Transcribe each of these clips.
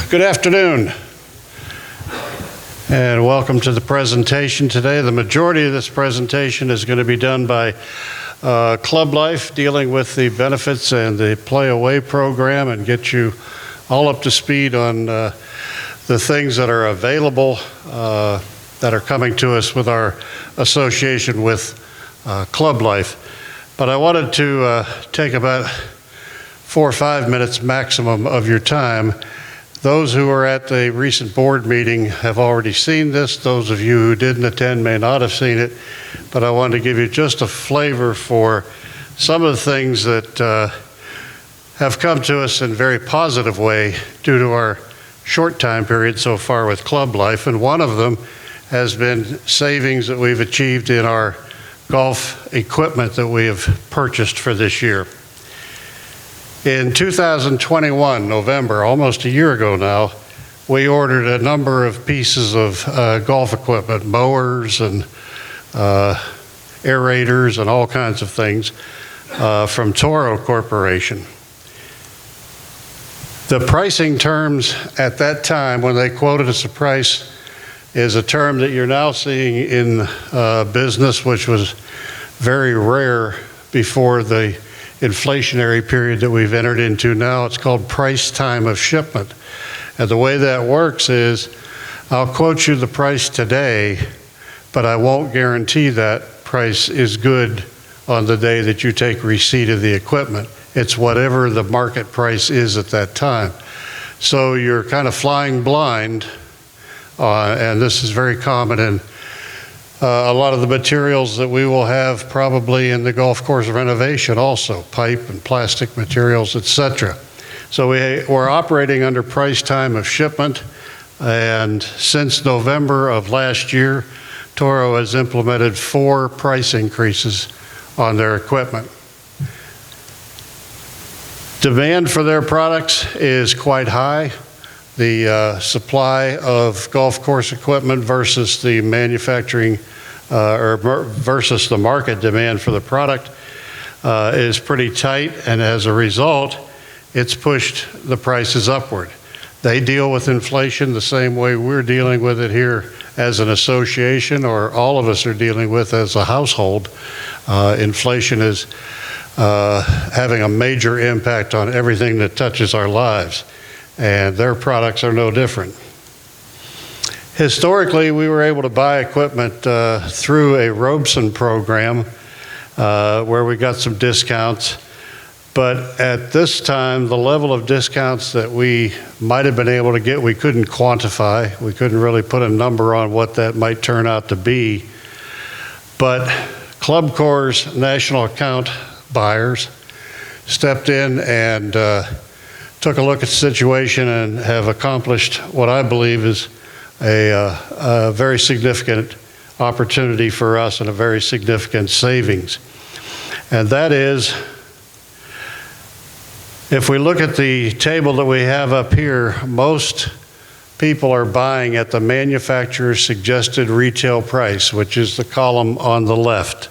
Good afternoon, and welcome to the presentation today. The majority of this presentation is going to be done by ClubLife, dealing with the benefits and the Play Away program, and get you all up to speed on the things that are available that are coming to us with our association with ClubLife. But I wanted to take about 4 or 5 minutes maximum of your time. Those who were at the recent board meeting have already seen this. Those of you who didn't attend may not have seen it, but I wanted to give you just a flavor for some of the things that have come to us in a very positive way due to our short time period so far with ClubLife, and one of them has been savings that we've achieved in our golf equipment that we have purchased for this year. In 2021, November, almost a year ago now, we ordered a number of pieces of golf equipment, mowers and aerators and all kinds of things from Toro Corporation. The pricing terms at that time, when they quoted us a price, is a term that you're now seeing in business, which was very rare before the inflationary period that we've entered into now. It's called price time of shipment. And the way that works is I'll quote you the price today, but I won't guarantee that price is good on the day that you take receipt of the equipment. It's whatever the market price is at that time. So you're kind of flying blind, and this is very common in a lot of the materials that we will have probably in the golf course renovation also, pipe and plastic materials, etc. So we're operating under price time of shipment, and since November of last year, Toro has implemented 4 price increases on their equipment. Demand for their products is quite high. The supply of golf course equipment versus the manufacturing or versus the market demand for the product is pretty tight, and as a result, it's pushed the prices upward. They deal with inflation the same way we're dealing with it here as an association, or all of us are dealing with as a household. Inflation is having a major impact on everything that touches our lives, and their products are no different. Historically, we were able to buy equipment through a Robeson program where we got some discounts, but at this time, the level of discounts that we might have been able to get, we couldn't quantify. We couldn't really put a number on what that might turn out to be, but Club Corps' national account buyers stepped in and took a look at the situation and have accomplished what I believe is a very significant opportunity for us and a very significant savings. And that is, if we look at the table that we have up here, most people are buying at the manufacturer's suggested retail price, which is the column on the left.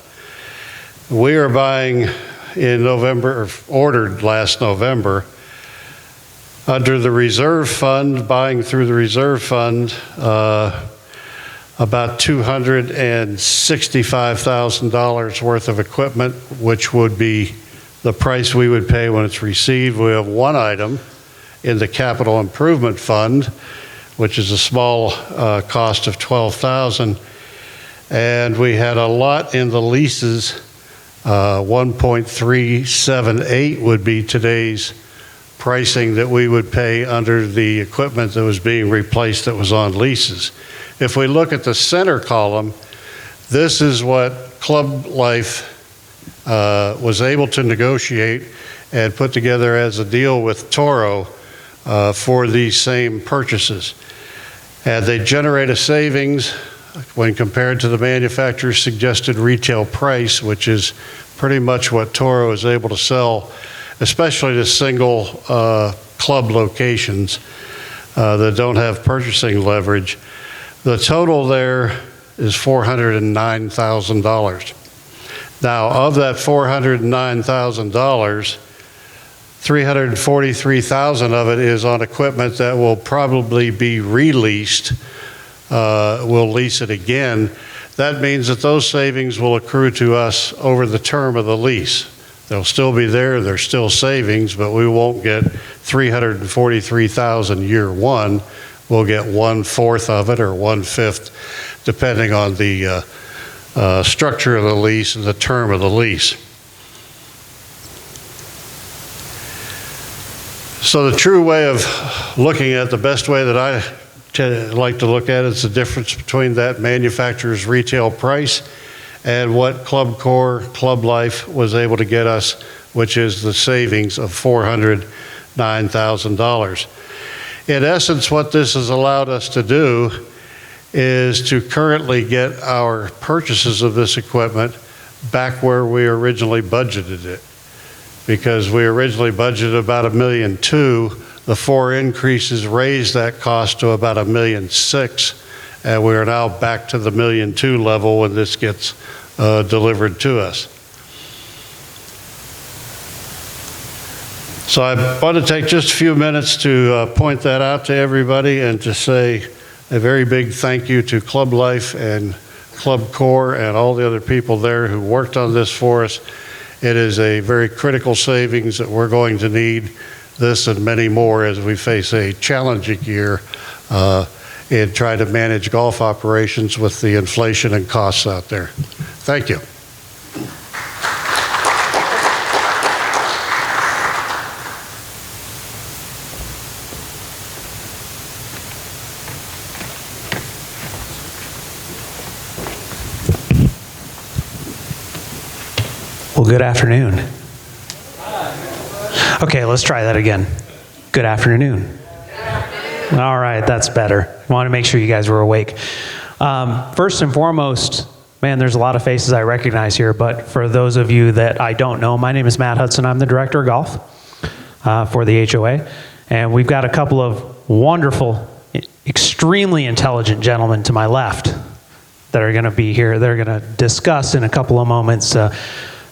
We are buying in November, or ordered last November, under the reserve fund, buying through the reserve fund, about $265,000 worth of equipment, which would be the price we would pay when it's received. We have one item in the capital improvement fund, which is a small cost of $12,000, and we had a lot in the leases. 1.378 would be today's pricing that we would pay under the equipment that was being replaced that was on leases. If we look at the center column, this is what ClubLife was able to negotiate and put together as a deal with Toro for these same purchases. And they generate a savings when compared to the manufacturer's suggested retail price, which is pretty much what Toro is able to sell, especially to single club locations that don't have purchasing leverage. The total there is $409,000. Now, of that $409,000, $343,000 of it is on equipment that will probably be released. We'll lease it again. That means that those savings will accrue to us over the term of the lease. They'll still be there, there's still savings, but we won't get $343,000 year one. We'll get 1/4 of it or 1/5, depending on the structure of the lease and the term of the lease. So the true way of looking at, the best way that I like to look at it, is the difference between that manufacturer's retail price and what ClubLife was able to get us, which is the savings of $409,000. In essence, what this has allowed us to do is to currently get our purchases of this equipment back where we originally budgeted it. Because we originally budgeted about $1.2 million, the 4 increases raised that cost to about $1.6 million, and we are now back to the $1.2 million level when this gets delivered to us. So I want to take just a few minutes to point that out to everybody and to say a very big thank you to ClubLife and Club Core and all the other people there who worked on this for us. It is a very critical savings that we're going to need this and many more as we face a challenging year and try to manage golf operations with the inflation and costs out there. Thank you. Well, good afternoon. Okay, let's try that again. Good afternoon. All right, that's better. I want to make sure you guys were awake. First and foremost, man, there's a lot of faces I recognize here, but for those of you that I don't know, my name is Matt Hudson. I'm the director of golf for the HOA, and we've got a couple of wonderful, extremely intelligent gentlemen to my left that are going to be here. They're going to discuss in a couple of moments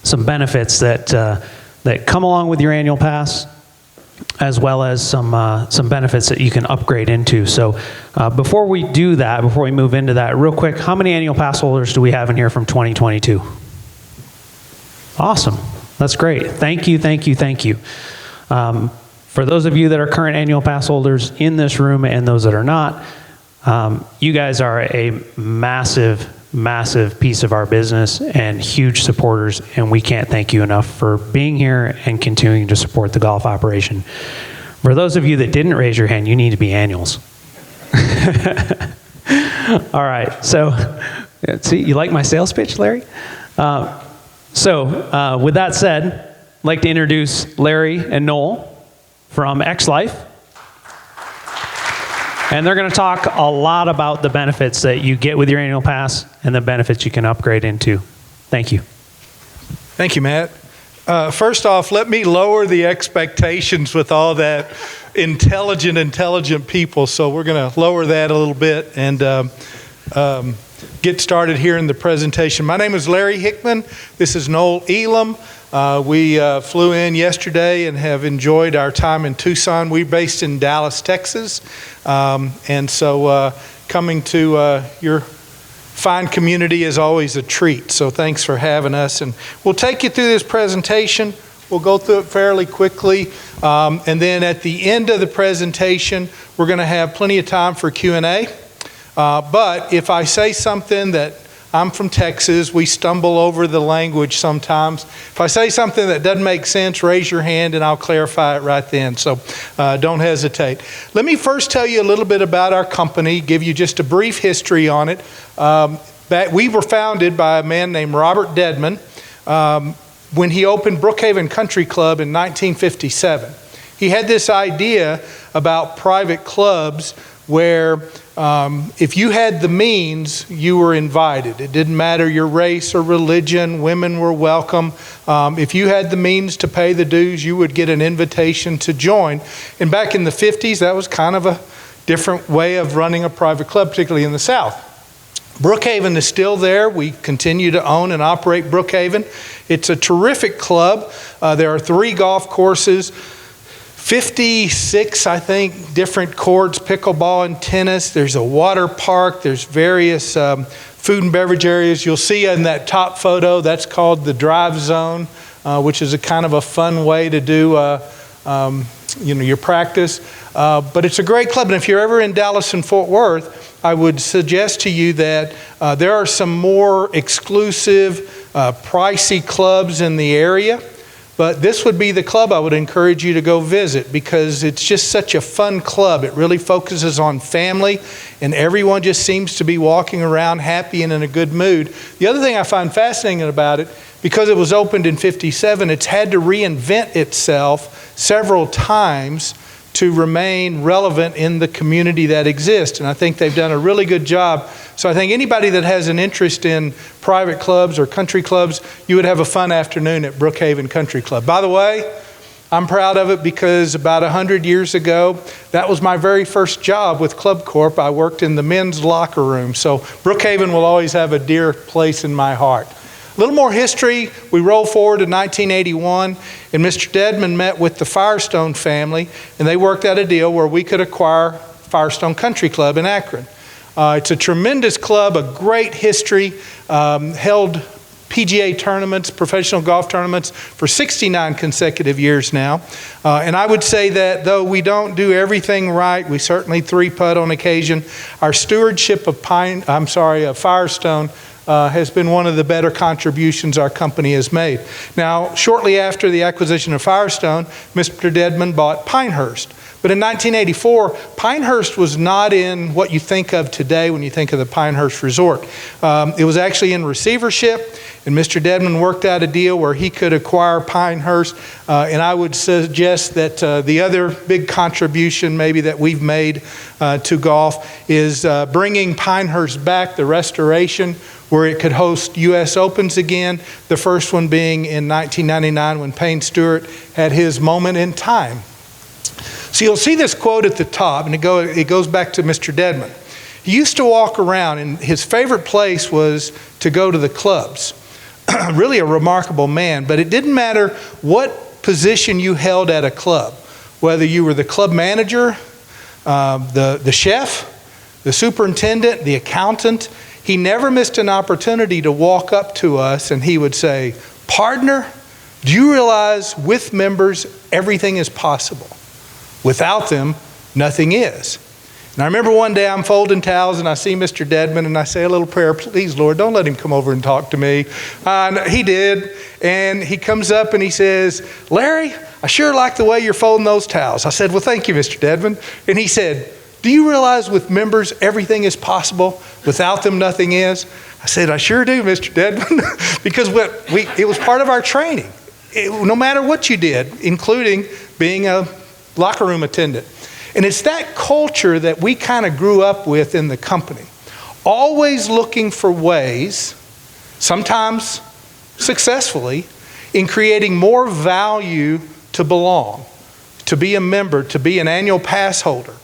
some benefits that come along with your annual pass, as well as some benefits that you can upgrade into. So before we do that, before we move into that, real quick, how many annual pass holders do we have in here from 2022? Awesome. That's great. Thank you, thank you, thank you. For those of you that are current annual pass holders in this room and those that are not, you guys are a massive piece of our business and huge supporters, and we can't thank you enough for being here and continuing to support the golf operation. For those of you that didn't raise your hand, you need to be annuals. All right, so see, you like my sales pitch, Larry? So with that said, I'd like to introduce Larry and Noel from XLife. And they're going to talk a lot about the benefits that you get with your annual pass and the benefits you can upgrade into. Thank you. Thank you, Matt. First off, let me lower the expectations with all that intelligent people. So we're going to lower that a little bit and get started here in the presentation. My name is Larry Hickman. This is Noel Elam. We flew in yesterday and have enjoyed our time in Tucson. We're based in Dallas, Texas. And so coming to your fine community is always a treat. So thanks for having us. And we'll take you through this presentation. We'll go through it fairly quickly. And then at the end of the presentation, we're going to have plenty of time for Q&A. But if I say something that I'm from Texas, we stumble over the language sometimes. If I say something that doesn't make sense, raise your hand and I'll clarify it right then. So don't hesitate. Let me first tell you a little bit about our company, give you just a brief history on it. We were founded by a man named Robert Dedman when he opened Brookhaven Country Club in 1957. He had this idea about private clubs where if you had the means, you were invited. It didn't matter your race or religion. Women were welcome. If you had the means to pay the dues, you would get an invitation to join. And back in the 50s, that was kind of a different way of running a private club, particularly in the South. Brookhaven is still there. We continue to own and operate Brookhaven. It's a terrific club. There are 3 golf courses. 56, I think, different courts, pickleball and tennis. There's a water park. There's various food and beverage areas. You'll see in that top photo, that's called the drive zone, which is a kind of a fun way to do your practice. But it's a great club. And if you're ever in Dallas and Fort Worth, I would suggest to you that there are some more exclusive, pricey clubs in the area. But this would be the club I would encourage you to go visit, because it's just such a fun club. It really focuses on family, and everyone just seems to be walking around happy and in a good mood. The other thing I find fascinating about it, because it was opened in '57, it's had to reinvent itself several times to remain relevant in the community that exists. And I think they've done a really good job. So I think anybody that has an interest in private clubs or country clubs, you would have a fun afternoon at Brookhaven Country Club. By the way, I'm proud of it because about 100 years ago, that was my very first job with Club Corp. I worked in the men's locker room. So Brookhaven will always have a dear place in my heart. A little more history. We roll forward to 1981, and Mr. Dedman met with the Firestone family, and they worked out a deal where we could acquire Firestone Country Club in Akron. It's a tremendous club, a great history, held PGA tournaments, professional golf tournaments for 69 consecutive years now. And I would say that though we don't do everything right, we certainly three-putt on occasion, our stewardship of Firestone has been one of the better contributions our company has made. Now, shortly after the acquisition of Firestone, Mr. Dedman bought Pinehurst. But in 1984, Pinehurst was not in what you think of today when you think of the Pinehurst Resort. It was actually in receivership, and Mr. Dedman worked out a deal where he could acquire Pinehurst. And I would suggest that the other big contribution maybe that we've made to golf is bringing Pinehurst back, the restoration, where it could host U.S. Opens again, the first one being in 1999 when Payne Stewart had his moment in time. So you'll see this quote at the top, and it goes back to Mr. Dedman. He used to walk around, and his favorite place was to go to the clubs. Really a remarkable man, but it didn't matter what position you held at a club, whether you were the club manager, the chef, the superintendent, the accountant. He never missed an opportunity to walk up to us and he would say, "Partner, do you realize with members everything is possible? Without them, nothing is." And I remember one day I'm folding towels and I see Mr. Dedman and I say a little prayer, "Please, Lord, don't let him come over and talk to me." He did. And he comes up and he says, "Larry, I sure like the way you're folding those towels." I said, "Well, thank you, Mr. Dedman." And he said, "Do you realize with members everything is possible? Without them, nothing is?" I said, "I sure do, Mr. Dedman," because it was part of our training. No matter what you did, including being a locker room attendant. And it's that culture that we kind of grew up with in the company. Always looking for ways, sometimes successfully, in creating more value to belong, to be a member, to be an annual pass holder.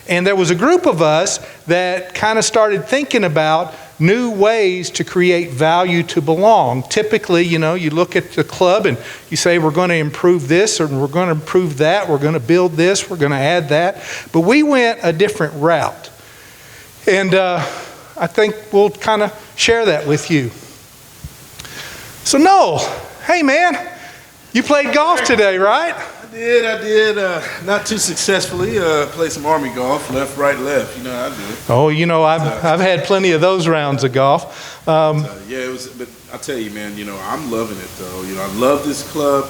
And there was a group of us that kind of started thinking about new ways to create value to belong. Typically, you look at the club and you say, we're going to improve this or we're going to improve that, we're going to build this, we're going to add that. But we went a different route. And I think we'll kind of share that with you. So Noel, hey man, you played golf today, right? I did. Not too successfully. Played some Army golf, left, right, left. You know how I do it. Oh, I've had plenty of those rounds of golf. Yeah, it was. But I tell you, man, I'm loving it though. I love this club.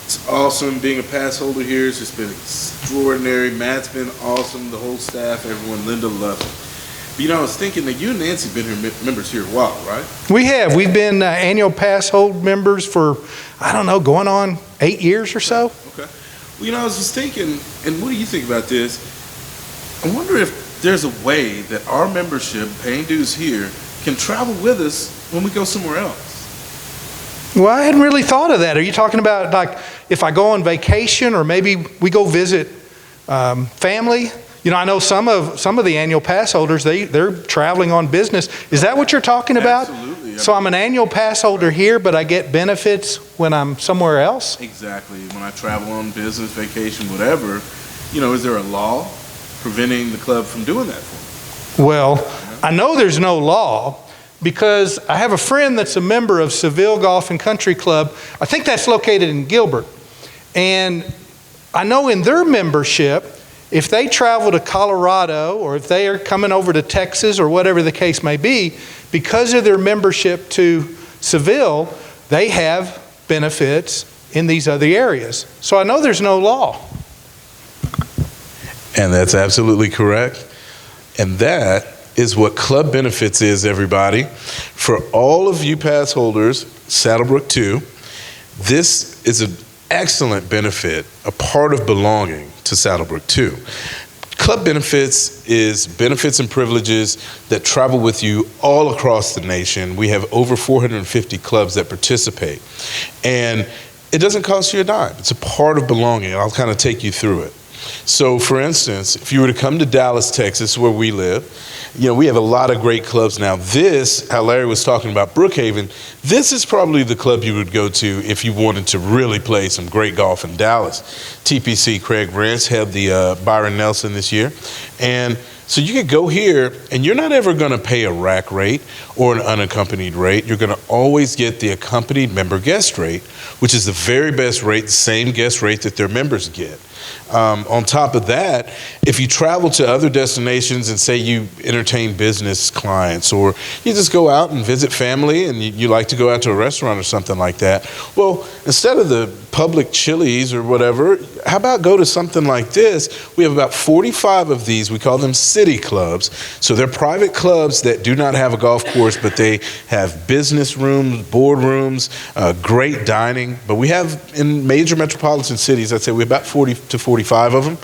It's awesome being a pass holder here. It's just been extraordinary. Matt's been awesome. The whole staff, everyone. Linda loves it. But I was thinking that you and Nancy have been here members here a while, right? We have. We've been annual pass hold members for, going on 8 years or so. Okay. Well, I was just thinking, and what do you think about this? I wonder if there's a way that our membership, paying dues here, can travel with us when we go somewhere else. Well, I hadn't really thought of that. Are you talking about like if I go on vacation or maybe we go visit family? I know some of the annual pass holders, they're traveling on business. Is that what you're talking about? Absolutely. Absolutely. So I'm an annual pass holder here, but I get benefits when I'm somewhere else? Exactly. When I travel on business, vacation, whatever, is there a law preventing the club from doing that for me? Well, I know there's no law because I have a friend that's a member of Seville Golf and Country Club. I think that's located in Gilbert. And I know in their membership, if they travel to Colorado or if they are coming over to Texas or whatever the case may be, because of their membership to Seville, they have benefits in these other areas. So I know there's no law. And that's absolutely correct. And that is what club benefits is, everybody. For all of you pass holders, Saddlebrook 2, this is an excellent benefit, a part of belonging to Saddlebrook 2. Club benefits is benefits and privileges that travel with you all across the nation. We have over 450 clubs that participate. And it doesn't cost you a dime. It's a part of belonging. I'll kind of take you through it. So, for instance, if you were to come to Dallas, Texas, where we live, we have a lot of great clubs now. This, how Larry was talking about Brookhaven, this is probably the club you would go to if you wanted to really play some great golf in Dallas. TPC Craig Rance had the Byron Nelson this year. And so you could go here, and you're not ever going to pay a rack rate or an unaccompanied rate. You're going to always get the accompanied member guest rate, which is the very best rate, the same guest rate that their members get. On top of that, if you travel to other destinations and say you entertain business clients or you just go out and visit family and you like to go out to a restaurant or something like that, well, instead of the public Chili's or whatever, how about go to something like this? We have about 45 of these. We call them city clubs. So they're private clubs that do not have a golf course, but they have business rooms, boardrooms, great dining. But we have in major metropolitan cities, I'd say we have about 40 to 45 of them.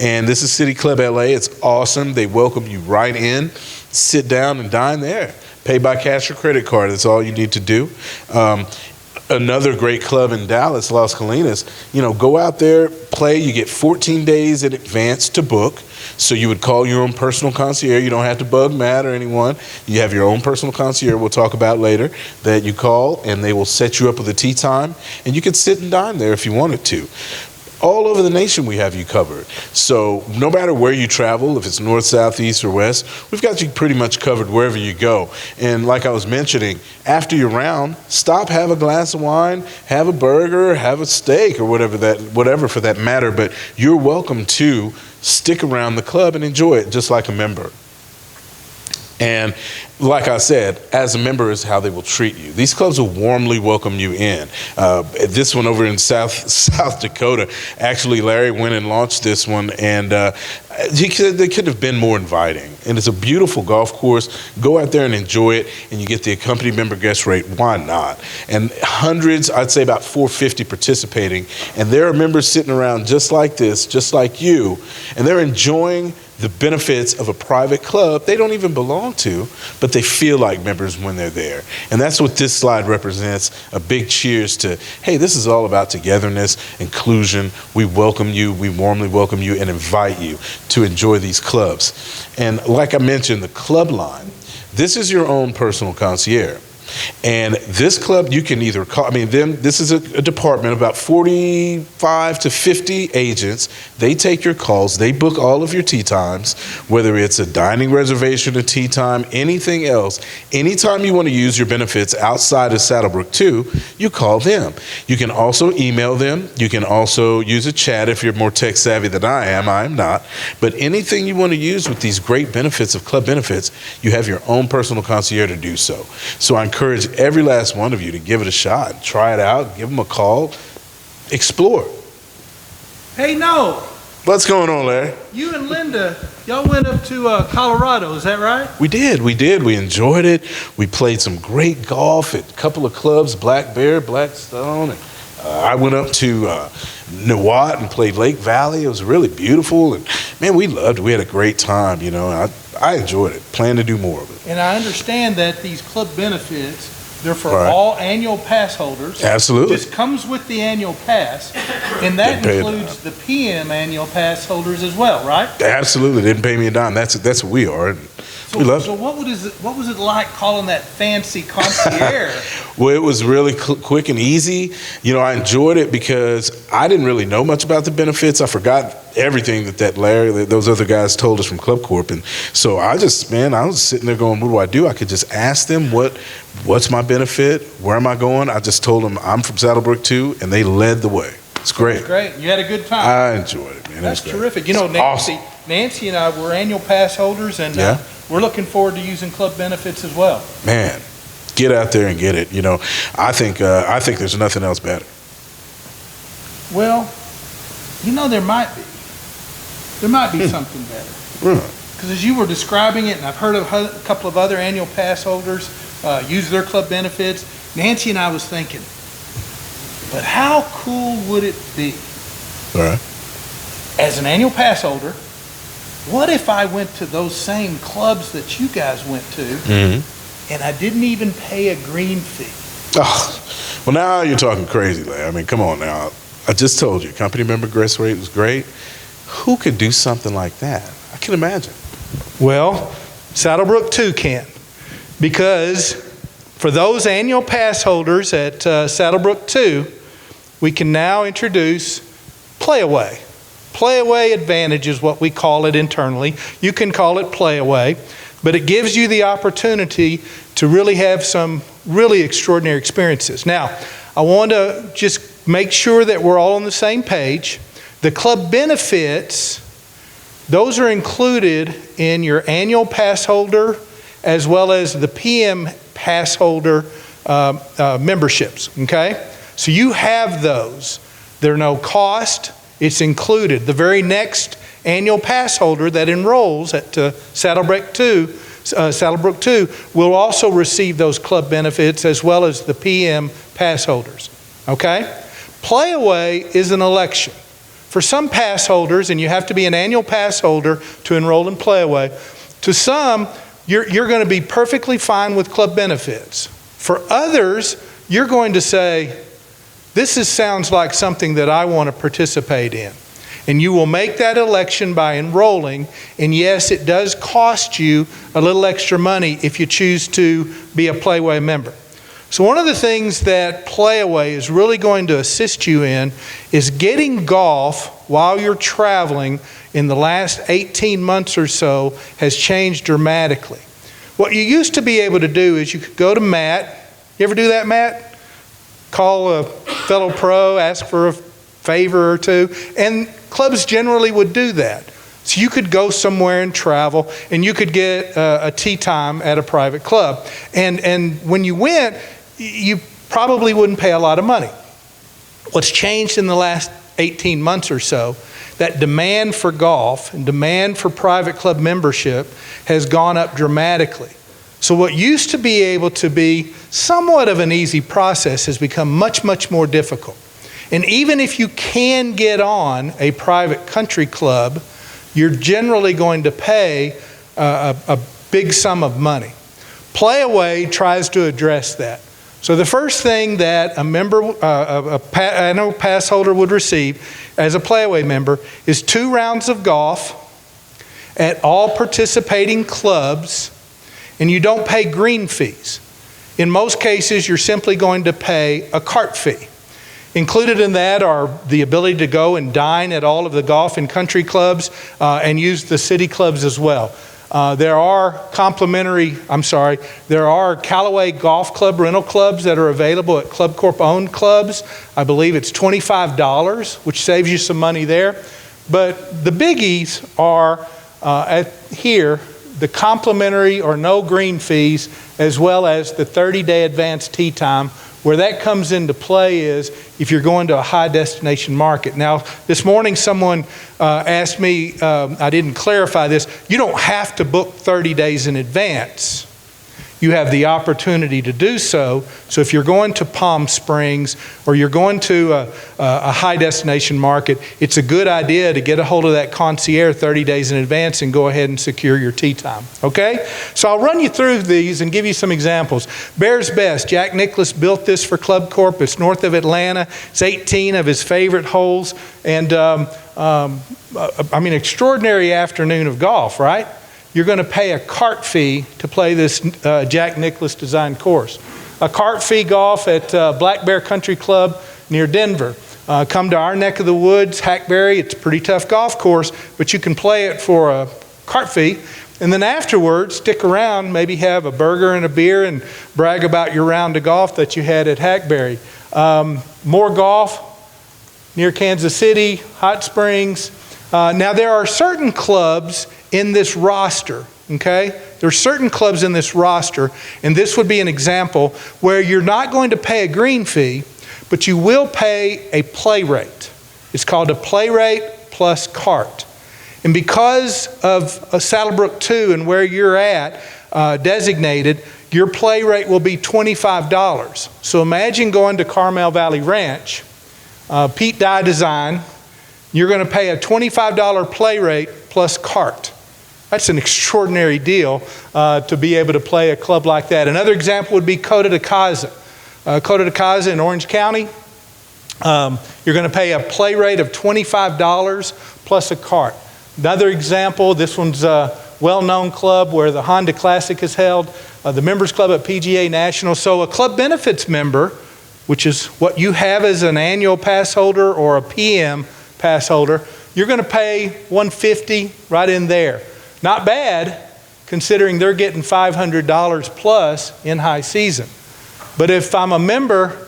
And this is City Club LA. It's awesome. They welcome you right in. Sit down and dine there. Pay by cash or credit card. That's all you need to do. Another great club in Dallas, Las Colinas, go out there, play. You get 14 days in advance to book. So you would call your own personal concierge. You don't have to bug Matt or anyone. You have your own personal concierge we'll talk about later that you call, and they will set you up with a tee time. And you can sit and dine there if you wanted to. All over the nation we have you covered. So no matter where you travel, if it's north, south, east, or west, we've got you pretty much covered wherever you go. And like I was mentioning, after you're round, stop, have a glass of wine, have a burger, have a steak, or whatever for that matter. But you're welcome to stick around the club and enjoy it just like a member. And like I said, as a member is how they will treat you. These clubs will warmly welcome you in. This one over in South Dakota, actually Larry went and launched this one, and they could have been more inviting. And it's a beautiful golf course. Go out there and enjoy it, and you get the accompanied member guest rate. Why not? And hundreds, I'd say about 450 participating, and there are members sitting around just like this, just like you, and they're enjoying the benefits of a private club they don't even belong to, but they feel like members when they're there. And that's what this slide represents. A big cheers to, hey, this is all about togetherness, inclusion. We welcome you, we warmly welcome you and invite you to enjoy these clubs. And like I mentioned, the club line, this is your own personal concierge. And this club, you can either call, this is a department, about 45 to 50 agents. They take your calls, they book all of your tee times, whether it's a dining reservation, a tee time, anything else. Anytime you want to use your benefits outside of Saddlebrook 2, you call them. You can also email them. You can also use a chat if you're more tech savvy than I am. I am not. But anything you want to use with these great benefits of club benefits, you have your own personal concierge to do so. So I encourage every last one of you to give it a shot, try it out, give them a call, explore. Hey, no. What's going on, Larry? You and Linda, y'all went up to Colorado, is that right? We did. We enjoyed it. We played some great golf at a couple of clubs, Black Bear, Blackstone. And, I went up to Nuwat and played Lake Valley. It was really beautiful. And, man, we loved it. We had a great time, I enjoyed it. Plan to do more of it. And I understand that these club benefits They're for Right. all annual pass holders. Absolutely. Just comes with the annual pass, and that Didn't pay a includes the PM annual pass holders as well, right? Absolutely. Didn't pay me a dime. That's what we are. So, We love so it. what was it like calling that fancy concierge? Well, it was really quick and easy. You know, I enjoyed it because I didn't really know much about the benefits. I forgot everything that Larry, those other guys told us from Club Corp. And so I was sitting there going, what do? I could just ask them what's my benefit? Where am I going? I just told them I'm from Saddlebrook too, and they led the way. It's great. Great. You had a good time. I enjoyed it, man. That's It was great. terrific. You know, Awesome. Nancy and I were annual pass holders, and Yeah. we're looking forward to using club benefits as well. Man, get out there and get it. You know, I think there's nothing else better. Well, you know, there might be something better. Because as you were describing it, and I've heard of a couple of other annual pass holders use their club benefits, Nancy and I was thinking, but how cool would it be All right. as an annual pass holder? What if I went to those same clubs that you guys went to, Mm-hmm. and I didn't even pay a green fee? Oh, well, now you're talking crazy, Larry. I mean, come on now. I just told you, company member grace rate was great. Who could do something like that? I can imagine. Well, Saddlebrook 2 can. Because for those annual pass holders at Saddlebrook 2, we can now introduce Playaway. Playaway Advantage is what we call it internally. You can call it Playaway, but it gives you the opportunity to really have some really extraordinary experiences. Now, I want to just make sure that we're all on the same page. The club benefits, those are included in your annual pass holder as well as the PM pass holder memberships, okay? So you have those. They're no cost. It's included. The very next annual pass holder that enrolls at Saddlebrook 2 will also receive those club benefits as well as the PM pass holders, okay? Playaway is an election. For some pass holders, and you have to be an annual pass holder to enroll in Playaway, to some, you're going to be perfectly fine with club benefits. For others, you're going to say, this sounds like something that I want to participate in. And you will make that election by enrolling, and yes, it does cost you a little extra money if you choose to be a Playaway member. So one of the things that Playaway is really going to assist you in is getting golf while you're traveling in the last 18 months or so has changed dramatically. What you used to be able to do is you could go to Matt. You ever do that, Matt? Call a fellow pro, ask for a favor or two, and clubs generally would do that. So you could go somewhere and travel, and you could get a tee time at a private club. And when you went, you probably wouldn't pay a lot of money. What's changed in the last 18 months or so, that demand for golf and demand for private club membership has gone up dramatically. So what used to be able to be somewhat of an easy process has become much, much more difficult. And even if you can get on a private country club, you're generally going to pay a big sum of money. Playaway tries to address that. So the first thing that an annual pass holder would receive as a Playaway member is 2 rounds of golf at all participating clubs, and you don't pay green fees. In most cases, you're simply going to pay a cart fee. Included in that are the ability to go and dine at all of the golf and country clubs and use the city clubs as well. There are Callaway golf club rental clubs that are available at Club Corp owned clubs. I believe it's $25, which saves you some money there. But the biggies are here, the complimentary or no green fees, as well as the 30-day advance tee time. Where that comes into play is if you're going to a high destination market. Now, this morning someone asked me, I didn't clarify this, you don't have to book 30 days in advance. you have the opportunity to do so. So if you're going to Palm Springs or you're going to a high destination market, it's a good idea to get a hold of that concierge 30 days in advance and go ahead and secure your tee time. Okay? So I'll run you through these and give you some examples. Bears Best, Jack Nicklaus built this for Club Corp. It's north of Atlanta. It's 18 of his favorite holes. And extraordinary afternoon of golf, right? You're going to pay a cart fee to play this Jack Nicklaus designed course. A cart fee golf at Black Bear Country Club near Denver. Come to our neck of the woods, Hackberry. It's a pretty tough golf course, but you can play it for a cart fee. And then afterwards, stick around, maybe have a burger and a beer and brag about your round of golf that you had at Hackberry. More golf near Kansas City, Hot Springs. Now there are certain clubs in this roster, okay? There are certain clubs in this roster, and this would be an example where you're not going to pay a green fee, but you will pay a play rate. It's called a play rate plus cart. And because of Saddlebrook 2 and where you're at, designated, your play rate will be $25. So imagine going to Carmel Valley Ranch, Pete Dye Design. You're going to pay a $25 play rate plus cart. That's an extraordinary deal to be able to play a club like that. Another example would be Coda de Caza. Coda de Caza in Orange County. You're going to pay a play rate of $25 plus a cart. Another example, this one's a well-known club where the Honda Classic is held, the Members Club at PGA National. So a club benefits member, which is what you have as an annual pass holder or a PM pass holder, you're going to pay $150 right in there. Not bad, considering they're getting $500 plus in high season. But if I'm a member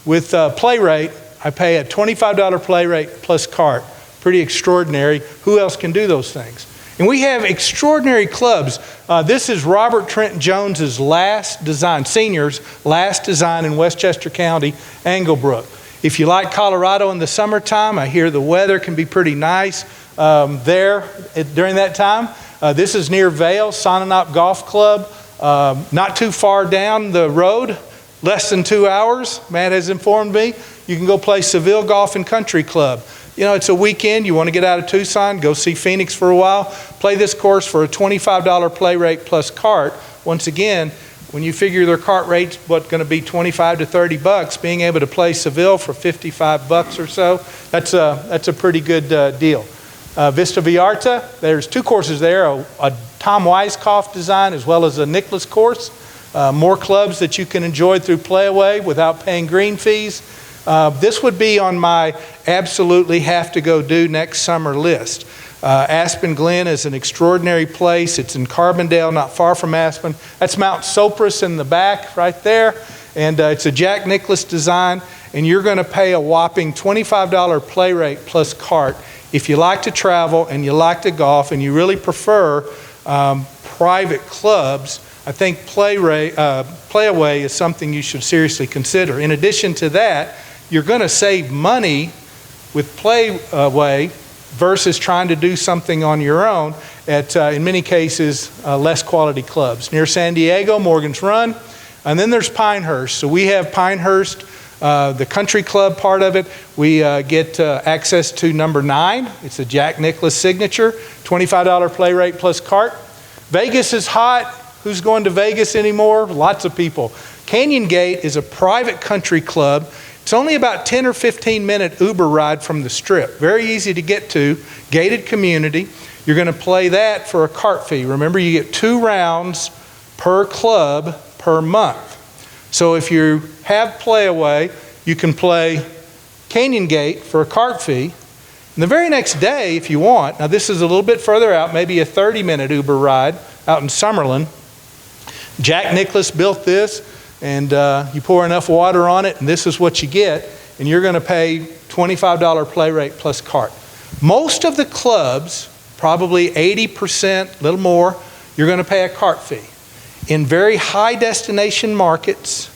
with a play rate, I pay a $25 play rate plus cart. Pretty extraordinary. Who else can do those things? And we have extraordinary clubs. This is Robert Trent Jones's last design, senior's last design in Westchester County, Anglebrook. If you like Colorado in the summertime, I hear the weather can be pretty nice there during that time. This is near Vail, Sononop Golf Club, not too far down the road, less than 2 hours, Matt has informed me. You can go play Seville Golf and Country Club. You know, it's a weekend, you want to get out of Tucson, go see Phoenix for a while, play this course for a $25 play rate plus cart. Once again, when you figure their cart rate's going to be $25 to $30, being able to play Seville for $55 or so, that's a pretty good deal. Vista Vallarta, there's two courses there, a Tom Weiskopf design as well as a Nicklaus course. More clubs that you can enjoy through Playaway without paying green fees. This would be on my absolutely have to go do next summer list. Aspen Glen is an extraordinary place. It's in Carbondale, not far from Aspen. That's Mount Sopris in the back right there. And it's a Jack Nicklaus design. And you're going to pay a whopping $25 play rate plus cart. If you like to travel and you like to golf and you really prefer private clubs, I think Playaway is something you should seriously consider. In addition to that, you're going to save money with Playaway versus trying to do something on your own at, in many cases, less quality clubs. Near San Diego, Morgan's Run. And then there's Pinehurst. So we have Pinehurst, the country club part of it. We get access to number 9. It's a Jack Nicklaus signature, $25 play rate plus cart. Vegas is hot. Who's going to Vegas anymore? Lots of people. Canyon Gate is a private country club. It's only about 10 or 15 minute Uber ride from the Strip. Very easy to get to, gated community. You're going to play that for a cart fee. Remember, you get 2 rounds per club per month. So if you have Playaway, you can play Canyon Gate for a cart fee. And the very next day, if you want, now this is a little bit further out, maybe a 30-minute Uber ride out in Summerlin. Jack Nicklaus built this, and you pour enough water on it, and this is what you get, and you're going to pay $25 play rate plus cart. Most of the clubs, probably 80%, a little more, you're going to pay a cart fee. In very high destination markets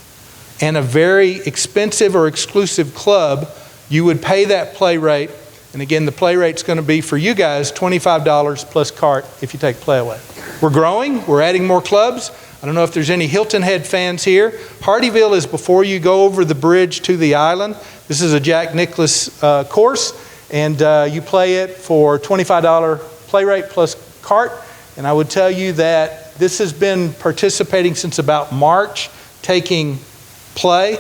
and a very expensive or exclusive club, you would pay that play rate. And again, the play rate's going to be for you guys $25 plus cart if you take Playaway. We're growing. We're adding more clubs. I don't know if there's any Hilton Head fans here. Hardeeville is before you go over the bridge to the island. This is a Jack Nicklaus course, and you play it for $25 play rate plus cart. And I would tell you that this has been participating since about March, taking play,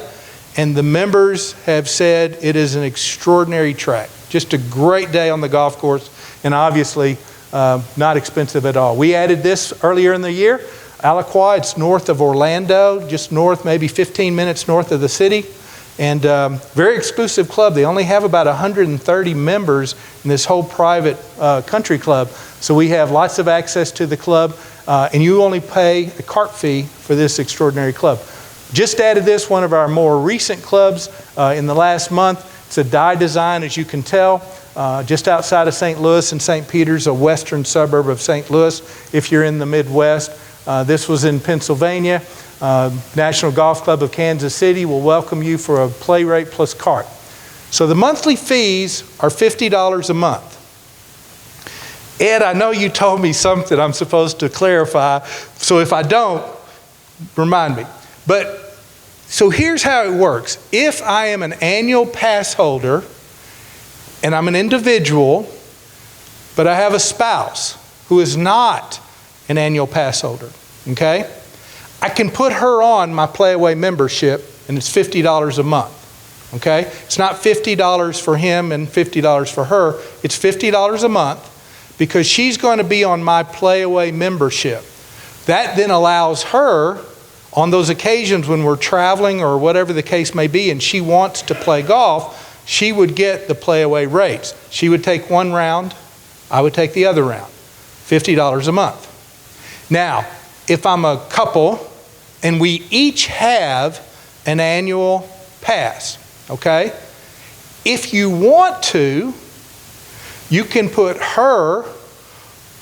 and the members have said it is an extraordinary track. Just a great day on the golf course, and obviously not expensive at all. We added this earlier in the year. Alaqua, it's north of Orlando, just north, maybe 15 minutes north of the city. And very exclusive club. They only have about 130 members in this whole private country club. So we have lots of access to the club, and you only pay a cart fee for this extraordinary club. Just added this, one of our more recent clubs in the last month. It's a die design, as you can tell, just outside of St. Louis and St. Peter's, a western suburb of St. Louis, if you're in the Midwest. This was in Pennsylvania. National Golf Club of Kansas City will welcome you for a play rate plus cart. So the monthly fees are $50 a month. Ed, I know you told me something I'm supposed to clarify, so if I don't, remind me. But so here's how it works. If I am an annual pass holder and I'm an individual, but I have a spouse who is not an annual pass holder, okay? I can put her on my Playaway membership, and it's $50 a month, okay? It's not $50 for him and $50 for her. It's $50 a month because she's going to be on my Playaway membership. That then allows her, on those occasions when we're traveling or whatever the case may be, and she wants to play golf, she would get the Playaway rates. She would take one round, I would take the other round. $50 a month. Now, if I'm a couple and we each have an annual pass, okay? If you want to, you can put her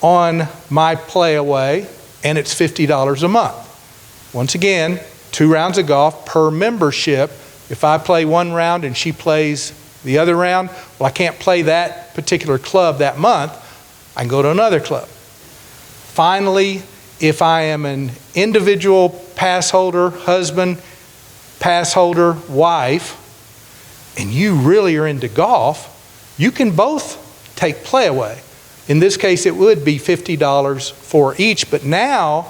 on my Playaway and it's $50 a month. Once again, 2 rounds of golf per membership. If I play one round and she plays the other round, well, I can't play that particular club that month. I can go to another club. Finally, if I am an individual pass holder, husband, pass holder, wife, and you really are into golf, you can both take Playaway. In this case, it would be $50 for each, but now,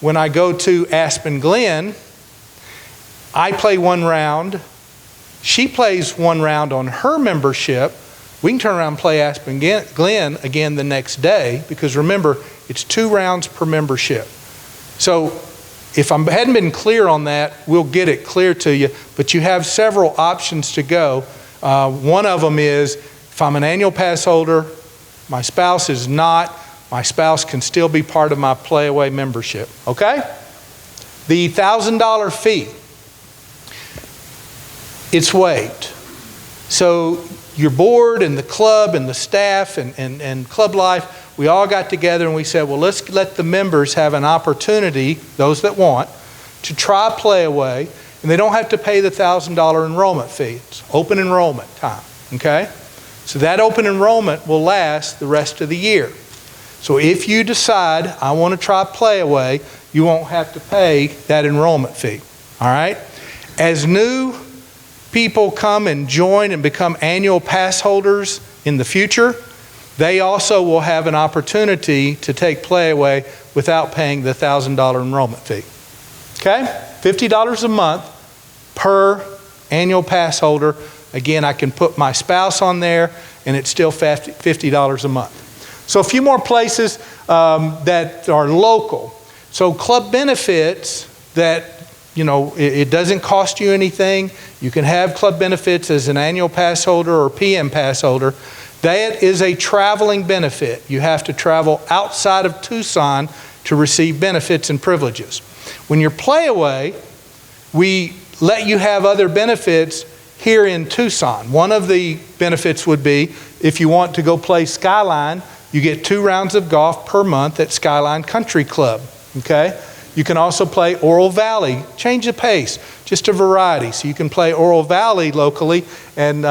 when I go to Aspen Glen, I play one round, she plays one round on her membership. We can turn around and play Aspen Glen again the next day, because remember, it's 2 rounds per membership. So if I hadn't been clear on that, we'll get it clear to you, but you have several options to go. One of them is, if I'm an annual pass holder, my spouse is not, my spouse can still be part of my Playaway membership, okay? The $1,000 fee, it's waived. So your board and the club and the staff and ClubLife, we all got together and we said, well, let's let the members have an opportunity, those that want, to try Playaway, and they don't have to pay the $1,000 enrollment fee. It's open enrollment time, okay? So that open enrollment will last the rest of the year. So if you decide, I want to try Playaway, you won't have to pay that enrollment fee, all right? As new people come and join and become annual pass holders in the future, they also will have an opportunity to take Playaway without paying the $1,000 enrollment fee. Okay? $50 a month per annual pass holder. Again, I can put my spouse on there and it's still $50 a month. So a few more places that are local. So club benefits that, you know, it doesn't cost you anything. You can have club benefits as an annual pass holder or PM pass holder. That is a traveling benefit. You have to travel outside of Tucson to receive benefits and privileges. When you're Playaway, we let you have other benefits here in Tucson. One of the benefits would be, if you want to go play Skyline, you get 2 rounds of golf per month at Skyline Country Club, okay? You can also play Oral Valley, change the pace, just a variety. So you can play Oral Valley locally, and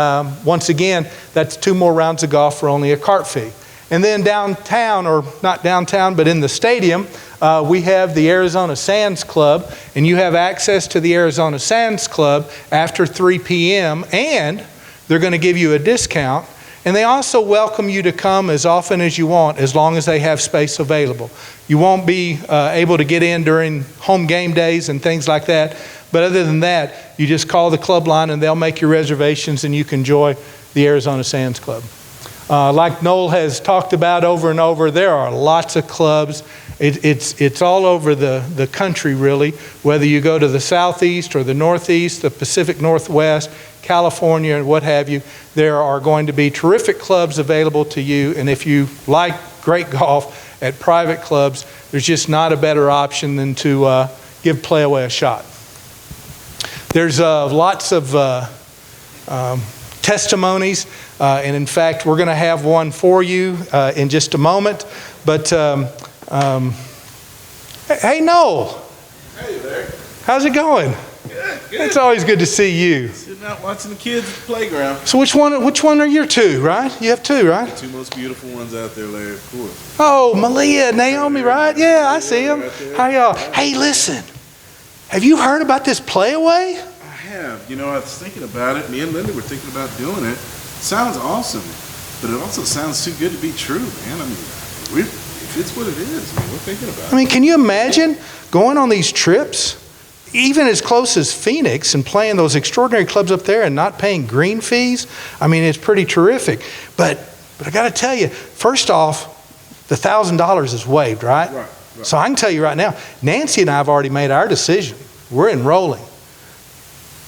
once again, that's 2 more rounds of golf for only a cart fee. And then downtown, or not downtown, but in the stadium, we have the Arizona Sands Club, and you have access to the Arizona Sands Club after 3 p.m., and they're going to give you a discount. And they also welcome you to come as often as you want, as long as they have space available. You won't be able to get in during home game days and things like that. But other than that, you just call the club line and they'll make your reservations and you can enjoy the Arizona Sands Club. Like Noel has talked about over and over, there are lots of clubs. It's all over the country, really, whether you go to the southeast or the northeast, the Pacific Northwest, California, and what have you. There are going to be terrific clubs available to you, and if you like great golf at private clubs, there's just not a better option than to give Playaway a shot. There's lots of testimonies, and in fact, we're going to have one for you in just a moment. But hey, Noel. Hey there. How's it going? Good. It's always good to see you. Sitting out watching the kids at the playground. So which one are your two, right? You have two, right? The two most beautiful ones out there, Larry, of course. Oh, Malia, Naomi, right? Yeah, I see them. How y'all? Hey, listen. Have you heard about this Playaway? I have. You know, I was thinking about it. Me and Linda were thinking about doing it. Sounds awesome, but it also sounds too good to be true, man. I mean, if it's what it is, I mean, we're thinking about it. I mean, can you imagine going on these trips, even as close as Phoenix, and playing those extraordinary clubs up there and not paying green fees? I mean, it's pretty terrific. But I got to tell you, first off, the $1,000 is waived, right? Right. So I can tell you right now, Nancy and I have already made our decision. We're enrolling.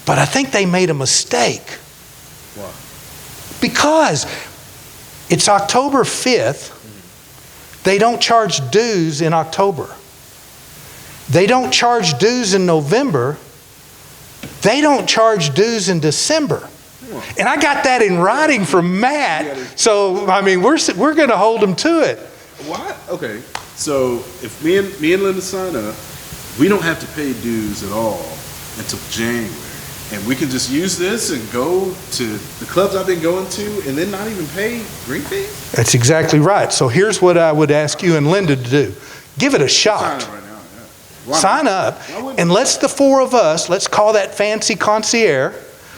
But I think they made a mistake. Why? Because it's October 5th. They don't charge dues in October. They don't charge dues in November. They don't charge dues in December. And I got that in writing from Matt. So, I mean, we're going to hold them to it. What? Okay. So if me and Linda sign up, we don't have to pay dues at all until January. And we can just use this and go to the clubs I've been going to and then not even pay green fees? That's exactly right. So here's what I would ask you and Linda to do. Give it a shot. Sign up right now, yeah. Why Sign not? up, Why wouldn't and let's the four of us, let's call that fancy concierge.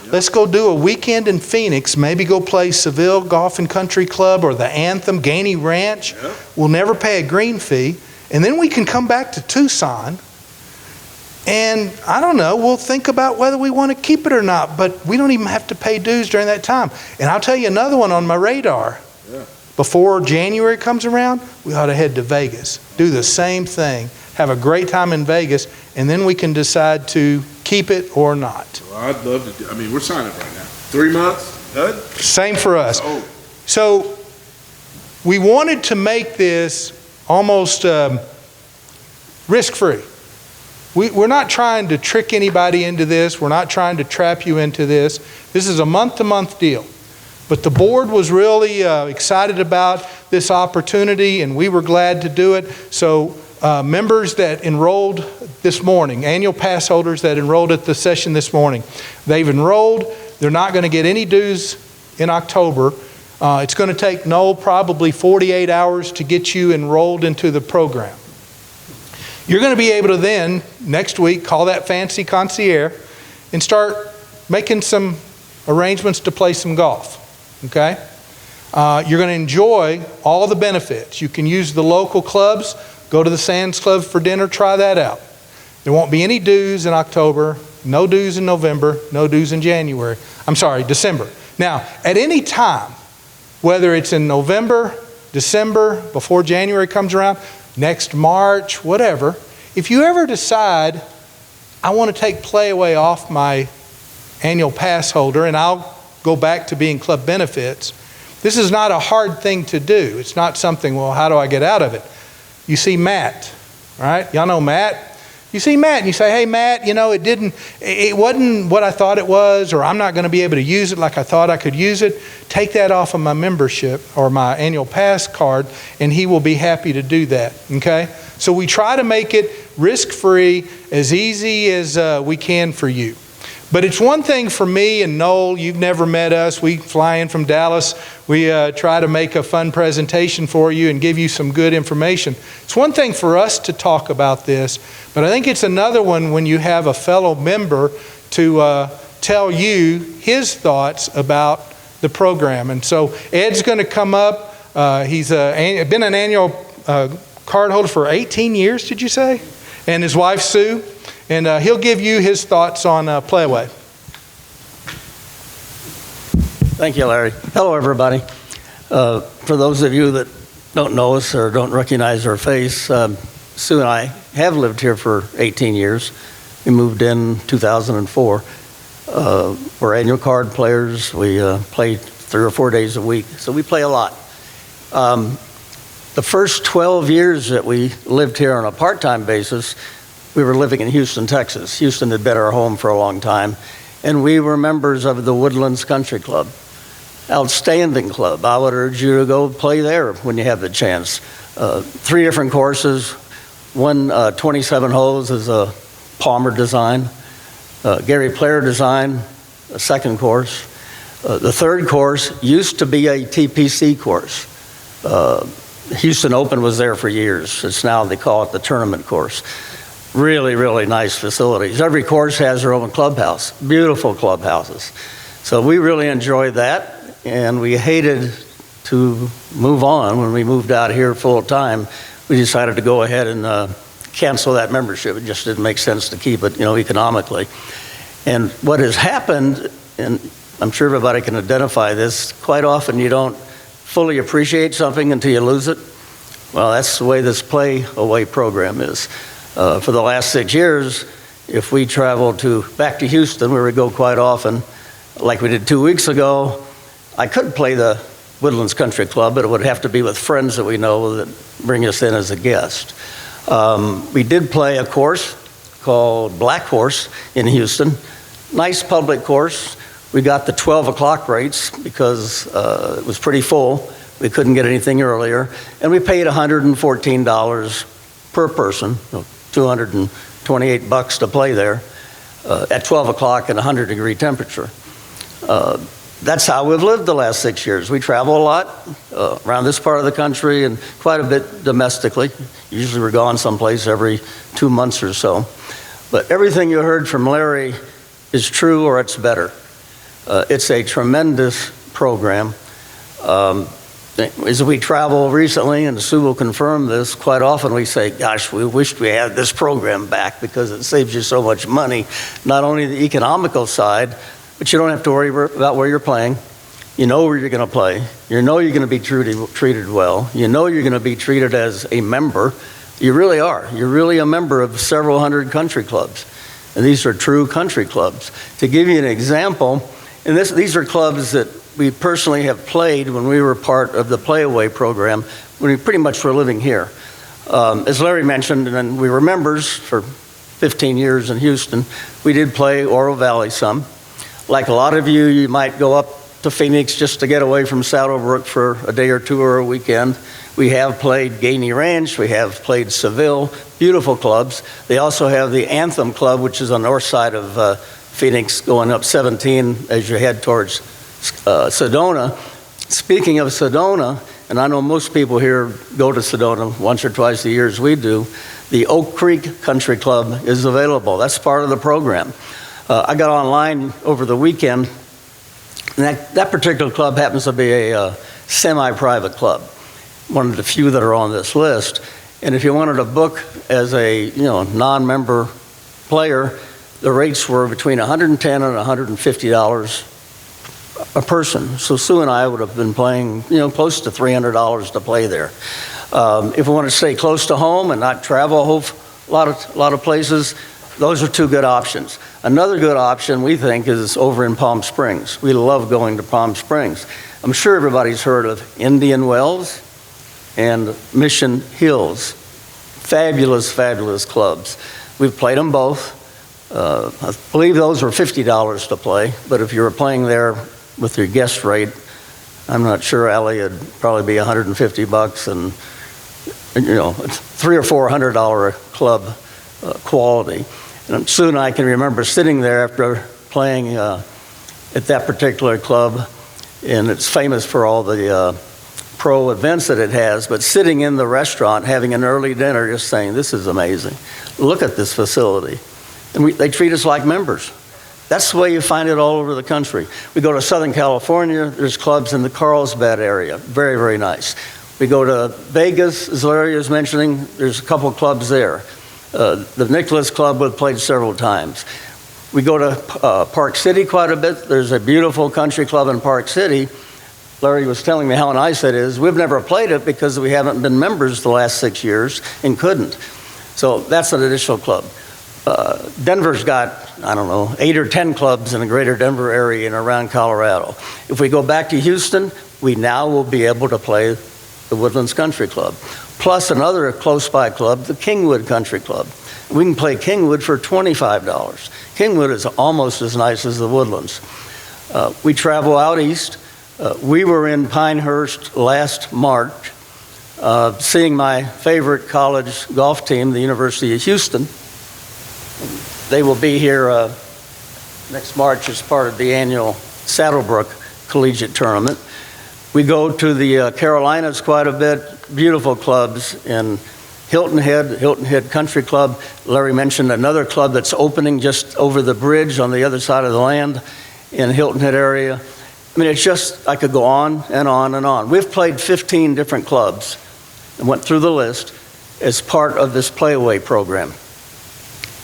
Let's go do a weekend in Phoenix, maybe go play Seville Golf and Country Club or the Anthem, Gainey Ranch. Yep. We'll never pay a green fee. And then we can come back to Tucson. And I don't know, we'll think about whether we want to keep it or not, but we don't even have to pay dues during that time. And I'll tell you another one on my radar. Yeah. Before January comes around, we ought to head to Vegas. Do the same thing. Have a great time in Vegas, and then we can decide to keep it or not. Well, I'd love to do, I mean, we're signing up right now. 3 months, done? Same for us. Oh, So we wanted to make this almost risk-free. We're not trying to trick anybody into this. We're not trying to trap you into this. This is a month-to-month deal. But the board was really excited about this opportunity, and we were glad to do it. So members that enrolled this morning, annual pass holders that enrolled at the session this morning, they've enrolled. They're not going to get any dues in October. It's going to take Noel probably 48 hours to get you enrolled into the program. You're going to be able to then, next week, call that fancy concierge and start making some arrangements to play some golf. Okay? You're going to enjoy all the benefits. You can use the local clubs, go to the Sands Club for dinner, try that out. There won't be any dues in October, no dues in November, no dues in December. Now, at any time, whether it's in November, December, before January comes around, next March, whatever, if you ever decide, I want to take Playaway off my annual pass holder and I'll go back to being club benefits, this is not a hard thing to do. It's not something, well, how do I get out of it? You see Matt, right? Y'all know Matt? You see Matt and you say, hey, Matt, you know, it wasn't what I thought it was, or I'm not going to be able to use it like I thought I could use it. Take that off of my membership or my annual pass card, and he will be happy to do that, okay? So we try to make it risk-free, as easy as we can for you. But it's one thing for me and Noel, you've never met us. We fly in from Dallas. We try to make a fun presentation for you and give you some good information. It's one thing for us to talk about this, but I think it's another one when you have a fellow member to tell you his thoughts about the program. And so Ed's going to come up. He's been an annual card holder for 18 years, did you say? And his wife, Sue. And he'll give you his thoughts on Playaway. Thank you, Larry. Hello, everybody. For those of you that don't know us or don't recognize our face, Sue and I have lived here for 18 years. We moved in 2004. We're annual card players. We play 3 or 4 days a week, so we play a lot. The first 12 years that we lived here on a part-time basis, we were living in Houston, Texas. Houston had been our home for a long time, and we were members of the Woodlands Country Club. Outstanding club. I would urge you to go play there when you have the chance. 3 different courses. One 27 holes is a Palmer design. Gary Player design, a second course. The third course used to be a TPC course. Houston Open was there for years. It's now, they call it the tournament course. Really, really nice facilities. Every course has their own clubhouse. Beautiful clubhouses. So we really enjoyed that, and we hated to move on. When we moved out here full time, we decided to go ahead and cancel that membership. It just didn't make sense to keep it, economically. And what has happened, and I'm sure everybody can identify this, quite often you don't fully appreciate something until you lose it. Well, that's the way this Play Away program is. For the last 6 years, if we travel back to Houston, where we go quite often, like we did 2 weeks ago, I could play the Woodlands Country Club, but it would have to be with friends that we know that bring us in as a guest. We did play a course called Black Horse in Houston. Nice public course. We got the 12 o'clock rates because it was pretty full. We couldn't get anything earlier. And we paid $114 per person, $228 to play there at 12 o'clock in a 100-degree temperature. That's how we've lived the last 6 years. We travel a lot around this part of the country and quite a bit domestically. Usually we're gone someplace every 2 months or so. But everything you heard from Larry is true, or it's better. It's a tremendous program. As we travel recently, and Sue will confirm this, quite often we say, gosh, we wish we had this program back because it saves you so much money, not only the economical side, but you don't have to worry about where you're playing. You know where you're going to play. You know you're going to be treated well. You know you're going to be treated as a member. You really are. You're really a member of several hundred country clubs. And these are true country clubs. To give you an example, and these are clubs that we personally have played when we were part of the Playaway program, when we pretty much were living here. As Larry mentioned, and we were members for 15 years in Houston, we did play Oro Valley some. Like a lot of you, you might go up to Phoenix just to get away from Saddlebrook for a day or two or a weekend. We have played Gainey Ranch, we have played Seville, beautiful clubs. They also have the Anthem Club, which is on the north side of Phoenix, going up 17 as you head towards Sedona. Speaking of Sedona, and I know most people here go to Sedona once or twice a year as we do, the Oak Creek Country Club is available. That's part of the program. I got online over the weekend, and that particular club happens to be a semi-private club, one of the few that are on this list. And if you wanted to book as a non-member player, the rates were between $110 and $150 a person. So Sue and I would have been playing close to $300 to play there. If we want to stay close to home and not travel a lot of places, those are two good options. Another good option, we think, is over in Palm Springs. We love going to Palm Springs. I'm sure everybody's heard of Indian Wells and Mission Hills. Fabulous, fabulous clubs. We've played them both. I believe those were $50 to play, but if you were playing there with your guest rate, I'm not sure, Allie, it'd probably be $150 and $300 or $400 club quality. And Sue and I can remember sitting there after playing at that particular club, and it's famous for all the pro events that it has, but sitting in the restaurant, having an early dinner, just saying, this is amazing. Look at this facility. And they treat us like members. That's the way you find it all over the country. We go to Southern California, there's clubs in the Carlsbad area, very, very nice. We go to Vegas, as Larry was mentioning, there's a couple clubs there. The Nicholas Club we've played several times. We go to Park City quite a bit. There's a beautiful country club in Park City. Larry was telling me how nice it is. We've never played it because we haven't been members the last 6 years and couldn't. So that's an additional club. Denver's got, I don't know, 8 or 10 clubs in the greater Denver area and around Colorado. If we go back to Houston, we now will be able to play the Woodlands Country Club, plus another close-by club, the Kingwood Country Club. We can play Kingwood for $25. Kingwood is almost as nice as the Woodlands. We travel out east. We were in Pinehurst last March, seeing my favorite college golf team, the University of Houston. They will be here next March as part of the annual Saddlebrook Collegiate Tournament. We go to the Carolinas quite a bit, beautiful clubs in Hilton Head Country Club. Larry mentioned another club that's opening just over the bridge on the other side of the land in Hilton Head area. I mean, it's just, I could go on and on and on. We've played 15 different clubs and went through the list as part of this Playaway program.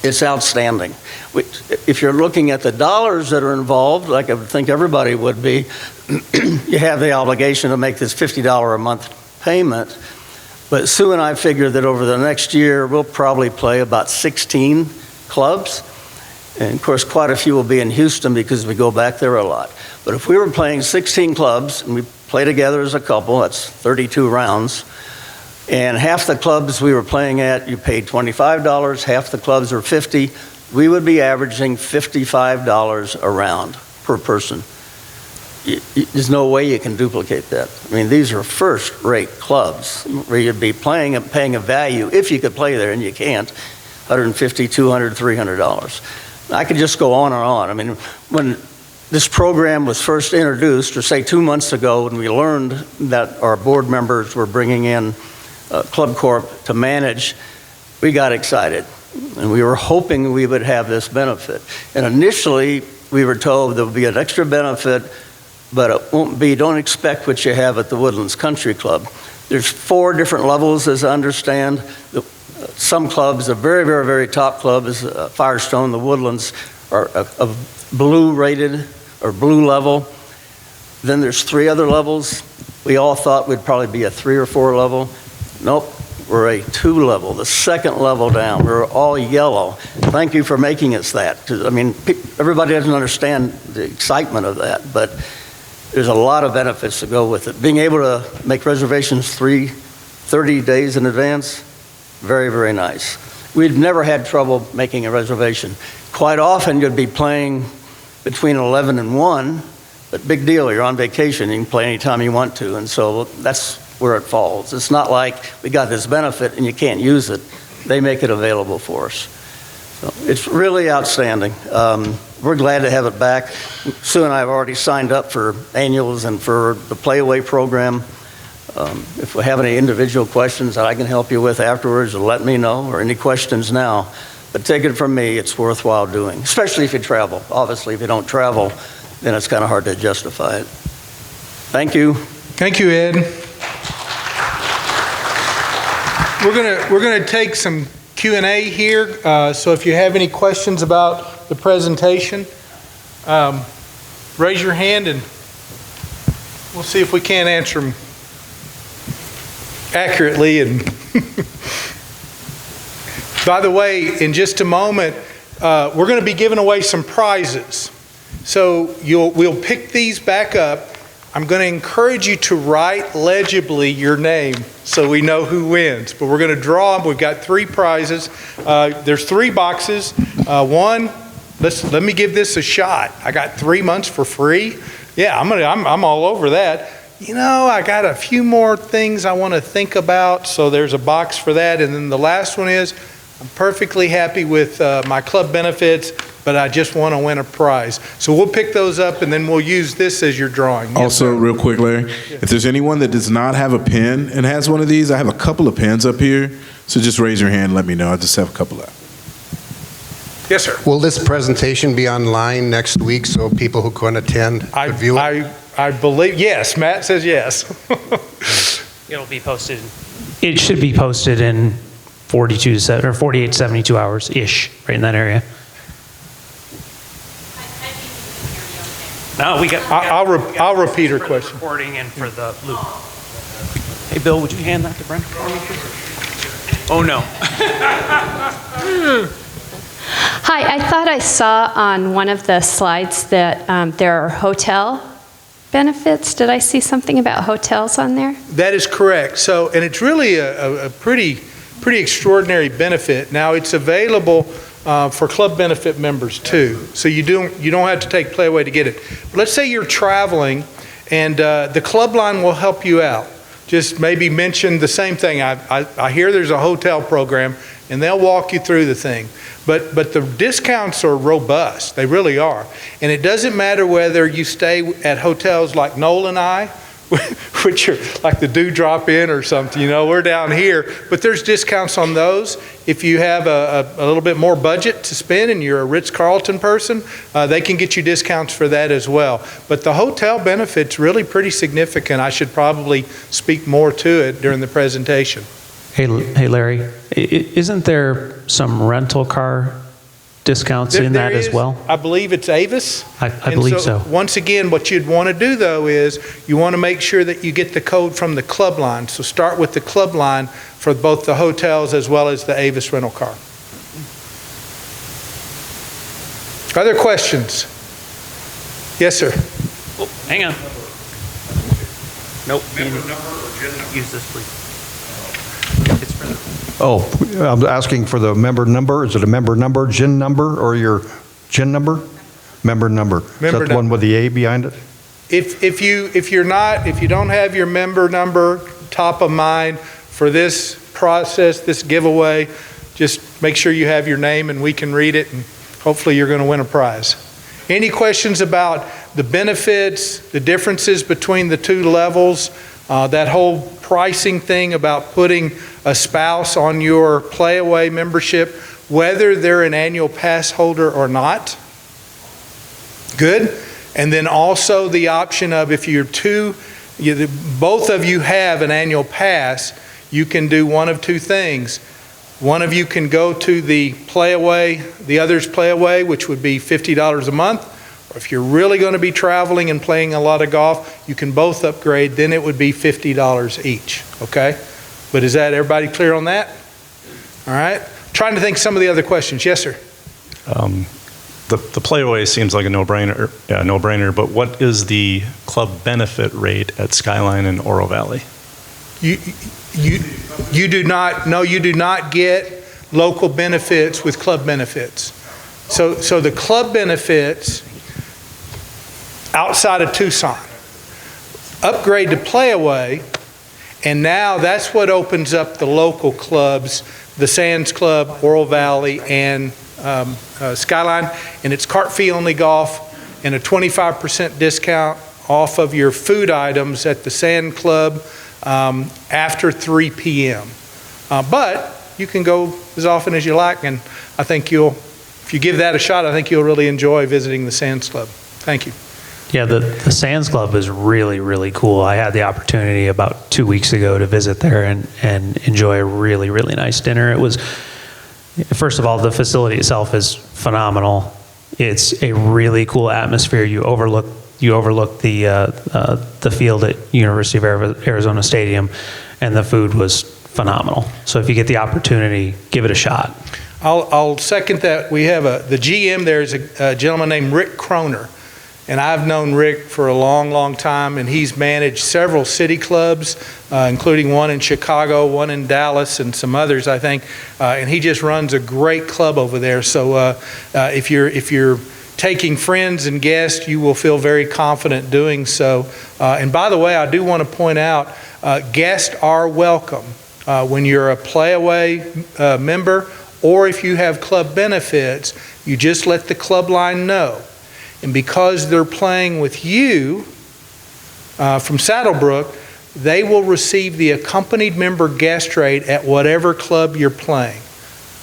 It's outstanding. If you're looking at the dollars that are involved, like I would think everybody would be, you have the obligation to make this $50 a month payment. But Sue and I figure that over the next year, we'll probably play about 16 clubs. And of course, quite a few will be in Houston because we go back there a lot. But if we were playing 16 clubs, and we play together as a couple, that's 32 rounds, and half the clubs we were playing at, you paid $25, half the clubs are $50, we would be averaging $55 a round per person. There's no way you can duplicate that. I mean, these are first-rate clubs where you'd be paying a value, if you could play there, and you can't, $150, $200, $300. I could just go on and on. I mean, when this program was first introduced, or say 2 months ago, when we learned that our board members were bringing in Club Corp to manage, we got excited. And we were hoping we would have this benefit. And initially, we were told there would be an extra benefit, but it won't be, don't expect what you have at the Woodlands Country Club. There's 4 different levels, as I understand. Some clubs, the very, very, very top club is Firestone. The Woodlands are a blue rated or blue level. Then there's 3 other levels. We all thought we'd probably be a 3 or 4 level. Nope, we're a 2 level, the second level down. We're all yellow. Thank you for making us that. I mean, everybody doesn't understand the excitement of that, but there's a lot of benefits to go with it. Being able to make reservations 30 days in advance, very, very nice. We've never had trouble making a reservation. Quite often you'd be playing between 11 and 1, but big deal, you're on vacation, you can play anytime you want to, and so that's where it falls. It's not like we got this benefit and you can't use it. They make it available for us. So it's really outstanding. We're glad to have it back. Sue and I have already signed up for annuals and for the Playaway program. If we have any individual questions that I can help you with afterwards, let me know, or any questions now. But take it from me, it's worthwhile doing, especially if you travel. Obviously, if you don't travel, then it's kind of hard to justify it. Thank you. Thank you, Ed. We're gonna take some Q&A here. So if you have any questions about the presentation, raise your hand and we'll see if we can't answer them accurately. And by the way, in just a moment, we're going to be giving away some prizes. So we'll pick these back up. I'm going to encourage you to write legibly your name so we know who wins. But we're going to draw them. We've got 3 prizes. There's 3 boxes. One, let me give this a shot. I got 3 months for free. Yeah, I'm all over that. You know, I got a few more things I want to think about, so there's a box for that. And then the last one is, I'm perfectly happy with my club benefits, but I just want to win a prize. So we'll pick those up, and then we'll use this as your drawing. Yes, Also, sir. real quick, Larry, if there's anyone that does not have a pen and has one of these, I have a couple of pens up here. So just raise your hand and let me know. I just have a couple of. Yes, sir. Will this presentation be online next week so people who couldn't attend could view it? I believe, yes. Matt says yes. It'll be posted. It should be posted in 48 to 72 hours-ish, right in that area. No, we got. I'll repeat her question. Recording and for the loop. Hey, Bill, would you hand that to Brent for me, please? Oh, no. Hi, I thought I saw on one of the slides that there are hotel benefits. Did I see something about hotels on there? That is correct. So, and it's really a pretty extraordinary benefit. Now, it's available for club benefit members too. So you don't have to take Playaway to get it. But let's say you're traveling, and the club line will help you out. Just maybe mention the same thing. I hear there's a hotel program, and they'll walk you through the thing. But the discounts are robust. They really are. And it doesn't matter whether you stay at hotels like Noel and I, which are like the Dewdrop Inn or something, we're down here. But there's discounts on those. If you have a little bit more budget to spend and you're a Ritz-Carlton person, they can get you discounts for that as well. But the hotel benefit's really pretty significant. I should probably speak more to it during the presentation. Hey, Larry, isn't there some rental car discounts in that as well? I believe it's Avis. I believe so. Once again, what you'd want to do, though, is you want to make sure that you get the code from the club line. So start with the club line for both the hotels as well as the Avis rental car. Other questions? Yes, sir. Oh, hang on. Nope. Use this, please. It's for the... Oh, I'm asking for the member number. Is it a member number, GIN number, or your GIN number? Member number. Is that the one with the A behind it? If you don't have your member number top of mind for this process, this giveaway, just make sure you have your name and we can read it, and hopefully you're going to win a prize. Any questions about the benefits, the differences between the two levels, that whole pricing thing about putting a spouse on your Playaway membership, whether they're an annual pass holder or not? Good. And then also the option of if both of you have an annual pass, you can do one of two things. One of you can go to the Playaway, the other's Playaway, which would be $50 a month. Or if you're really going to be traveling and playing a lot of golf, you can both upgrade, then it would be $50 each, okay? But is that everybody clear on that? All right. Trying to think of some of the other questions. Yes, sir. The Playaway seems like a no-brainer. Yeah, no-brainer. But what is the club benefit rate at Skyline and Oro Valley? You do not. No, you do not get local benefits with club benefits. So the club benefits outside of Tucson upgrade to Playaway. And now that's what opens up the local clubs, the Sands Club, Oro Valley, and Skyline. And it's cart fee only golf and a 25% discount off of your food items at the Sand Club after 3 p.m. But you can go as often as you like, and I think if you give that a shot, I think you'll really enjoy visiting the Sands Club. Thank you. Yeah, the Sands Club is really, really cool. I had the opportunity about 2 weeks ago to visit there and enjoy a really, really nice dinner. It was, first of all, the facility itself is phenomenal. It's a really cool atmosphere. You overlook the field at University of Arizona Stadium, and the food was phenomenal. So if you get the opportunity, give it a shot. I'll second that. We have the GM there is a gentleman named Rick Croner. And I've known Rick for a long, long time, and he's managed several city clubs, including one in Chicago, one in Dallas, and some others, I think. And he just runs a great club over there. So if you're taking friends and guests, you will feel very confident doing so. And by the way, I do want to point out, guests are welcome. When you're a Playaway member or if you have club benefits, you just let the club line know. And because they're playing with you from Saddlebrook, they will receive the accompanied member guest rate at whatever club you're playing.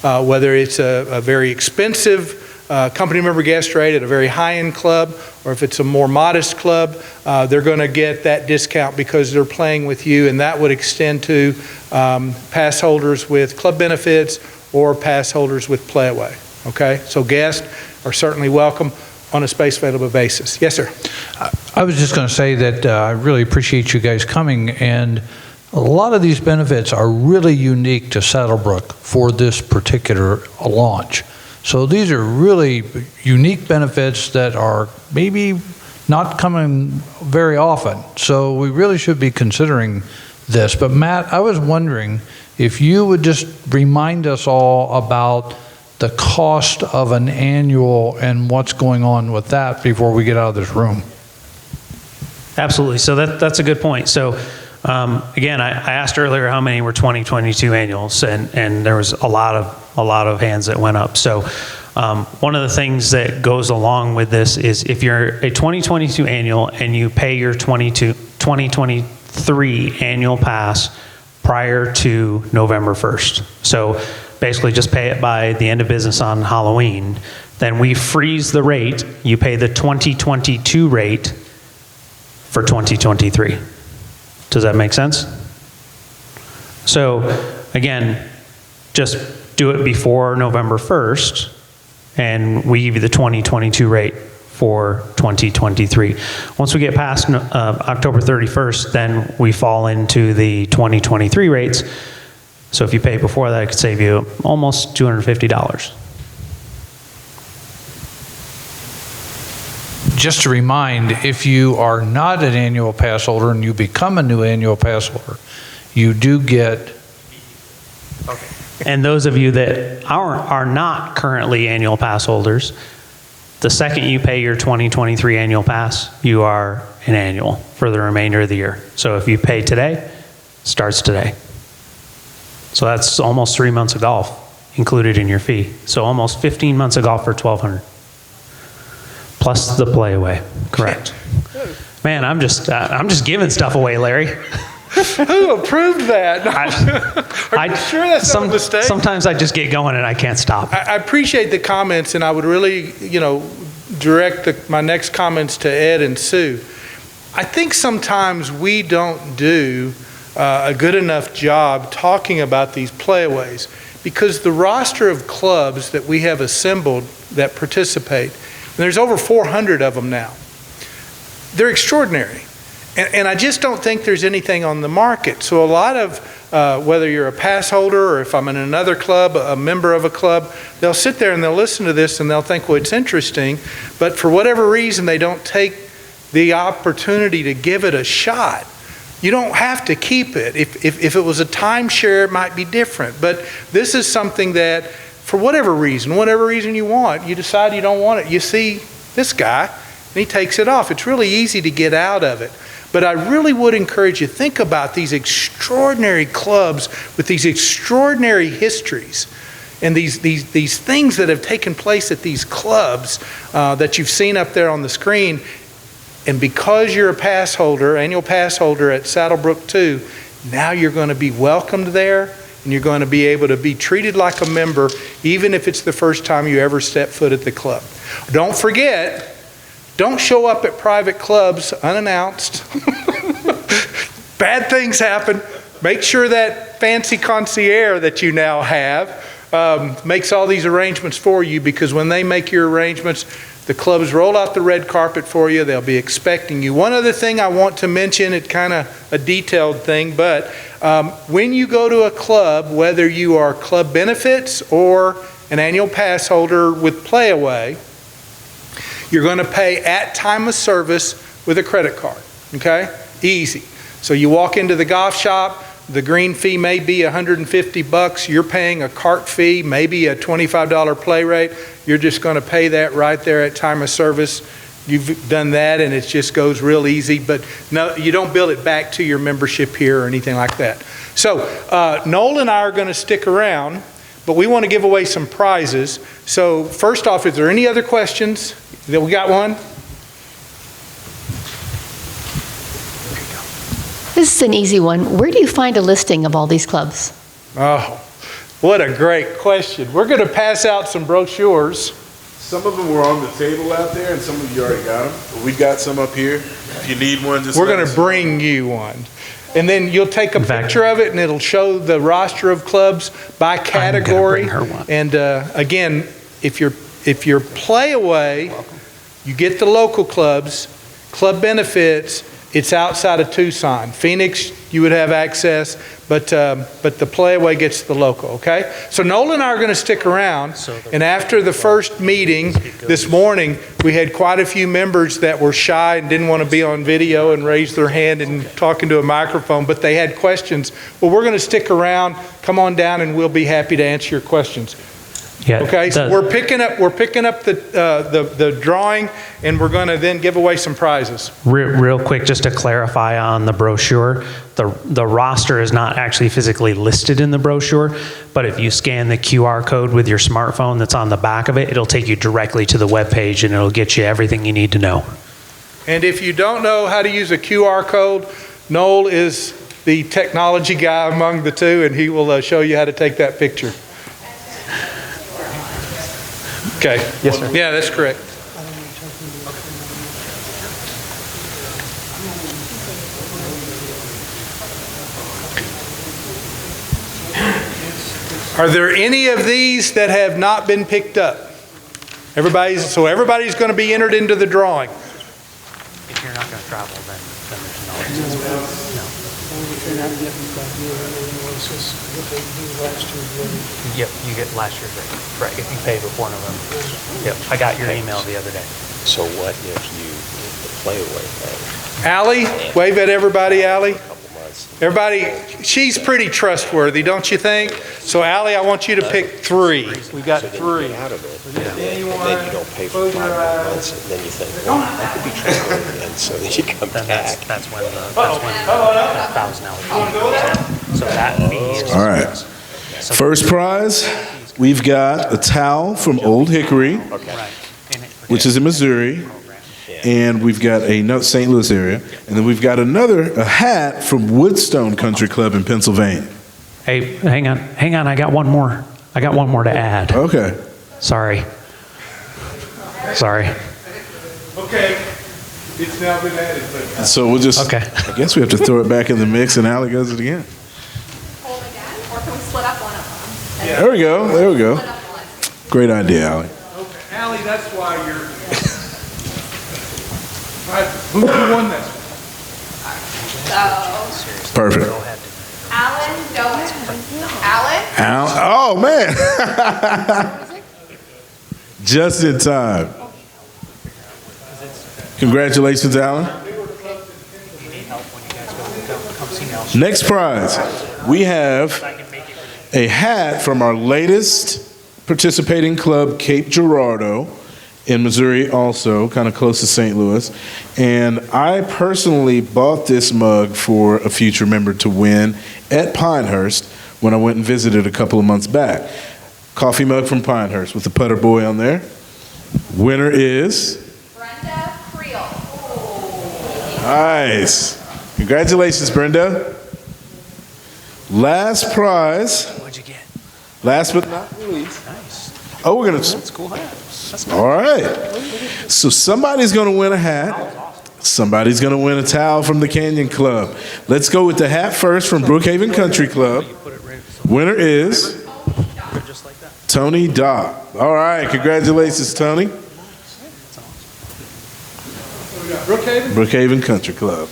Whether it's a very expensive company member guest rate at a very high-end club, or if it's a more modest club, they're going to get that discount because they're playing with you, and that would extend to pass holders with club benefits or pass holders with playaway. Okay, so guests are certainly welcome on a space available basis. Yes, sir. I was just going to say that I really appreciate you guys coming, and a lot of these benefits are really unique to Saddlebrook for this particular launch. So these are really unique benefits that are maybe not coming very often. So we really should be considering this. But Matt, I was wondering if you would just remind us all about the cost of an annual and what's going on with that before we get out of this room. Absolutely. So that's a good point. So again, I asked earlier how many were 2022 annuals, and there was a lot of hands that went up. So one of the things that goes along with this is if you're a 2022 annual and you pay your 2023 annual pass prior to November 1st. So basically just pay it by the end of business on Halloween. Then we freeze the rate. You pay the 2022 rate for 2023. Does that make sense? So again, just do it before November 1st, and we give you the 2022 rate for 2023. Once we get past October 31st, then we fall into the 2023 rates. So if you pay before that, it could save you almost $250. Just to remind, if you are not an annual pass holder and you become a new annual pass holder, you do get. Okay. And those of you that are not currently annual pass holders, the second you pay your 2023 annual pass, you are an annual for the remainder of the year. So if you pay today, starts today. So that's almost 3 months of golf included in your fee. So almost 15 months of golf for $1,200. Plus the playaway, correct? Man, I'm just giving stuff away, Larry. Who approved that? Are you sure that's not a mistake? Sometimes I just get going and I can't stop. I appreciate the comments, and I would really, direct my next comments to Ed and Sue. I think sometimes we don't do a good enough job talking about these playaways, because the roster of clubs that we have assembled that participate, and there's over 400 of them now, they're extraordinary. And I just don't think there's anything on the market. So a lot of, whether you're a pass holder or if I'm in another club, a member of a club, they'll sit there and they'll listen to this and they'll think, well, it's interesting, but for whatever reason, they don't take the opportunity to give it a shot. You don't have to keep it. If it was a timeshare, it might be different. But this is something that, for whatever reason you want, you decide you don't want it. You see this guy, and he takes it off. It's really easy to get out of it. But I really would encourage you to think about these extraordinary clubs with these extraordinary histories and these things that have taken place at these clubs that you've seen up there on the screen. And because you're a pass holder, annual pass holder at Saddlebrook 2, now you're going to be welcomed there and you're going to be able to be treated like a member, even if it's the first time you ever step foot at the club. Don't forget, don't show up at private clubs unannounced. Bad things happen. Make sure that fancy concierge that you now have makes all these arrangements for you, because when they make your arrangements, the clubs roll out the red carpet for you. They'll be expecting you. One other thing I want to mention, it's kind of a detailed thing, but when you go to a club, whether you are club benefits or an annual pass holder with playaway, you're going to pay at time of service with a credit card, okay? Easy. So you walk into the golf shop, the green fee may be $150. You're paying a cart fee, maybe a $25 play rate. You're just going to pay that right there at time of service. You've done that, and it just goes real easy. But no, you don't bill it back to your membership here or anything like that. So Noel and I are going to stick around, but we want to give away some prizes. So first off, is there any other questions? We got one? This is an easy one. Where do you find a listing of all these clubs? Oh, what a great question. We're going to pass out some brochures. Some of them were on the table out there, and some of you already got them. But we've got some up here. If you need one, just We're let going us to bring you one. And then you'll take a picture of it, and it'll show the roster of clubs by category. And again, if you're play away, you get the local clubs, club benefits. It's outside of Tucson. Phoenix, you would have access, but the play away gets the local. Okay. So Noel and I are going to stick around. And after the first meeting this morning, we had quite a few members that were shy and didn't want to be on video and raise their hand and talk into a microphone, but they had questions. Well, we're going to stick around. Come on down, and we'll be happy to answer your questions. Yeah, okay, so we're picking up the drawing, and we're going to then give away some prizes. Real quick, just to clarify on the brochure, the roster is not actually physically listed in the brochure, but if you scan the QR code with your smartphone that's on the back of it, it'll take you directly to the web page, and it'll get you everything you need to know. And if you don't know how to use a QR code, Noel is the technology guy among the two, and he will show you how to take that picture. Okay. Yes, sir. Yeah, that's correct. Are there any of these that have not been picked up? Everybody's going to be entered into the drawing. If you're not going to travel, then there's no. Yep, you get last year's rate. Right, if you pay before November. Yep, I got your email the other day. So what if the play away thing? Allie, wave at everybody, Allie. Everybody, she's pretty trustworthy, don't you think? So Allie, I want you to pick three. We got three. Out of it, and then you don't pay for 5 more months, and then you think, well, that could be trustworthy, and so then you come back. That's when the $1,000 So that fee is. All right. First prize, we've got a towel from Old Hickory, which is in Missouri, and we've got a St. Louis area, and then we've got a hat from Woodstone Country Club in Pennsylvania. Hey, hang on, I got one more to add. Okay. Sorry. Okay. It's now been added. So we'll just, I guess we have to throw it back in the mix, and Allie does it again. Hold again, or can we split up one of them? There we go. Great idea, Allie. Okay, Allie, that's why you're. Who won this? So, Perfect. Alan Doan. Alan? Oh, man. Just in time. Congratulations, Alan. Next prize. We have a hat from our latest participating club, Cape Girardeau, in Missouri also, kind of close to St. Louis. And I personally bought this mug for a future member to win at Pinehurst when I went and visited a couple of months back. Coffee mug from Pinehurst with the putter boy on there. Winner is? Brenda Creel. Nice. Congratulations, Brenda. Last prize. What'd you get? Last but not least. Nice. Oh, we're going to. That's cool hat. All right. So somebody's going to win a hat. Somebody's going to win a towel from the Canyon Club. Let's go with the hat first from Brookhaven Country Club. Winner is Tony Dopp. All right. Congratulations, Tony. Brookhaven Country Club.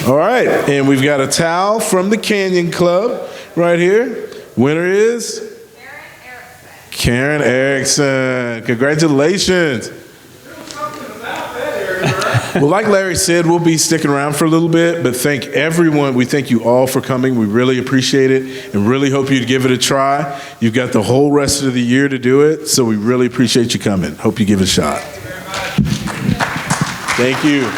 All right. And we've got a towel from the Canyon Club right here. Winner is Karen Erickson. Congratulations. Well, like Larry said, we'll be sticking around for a little bit, but thank everyone. We thank you all for coming. We really appreciate it and really hope you'd give it a try. You've got the whole rest of the year to do it, so we really appreciate you coming. Hope you give it a shot. Thank you.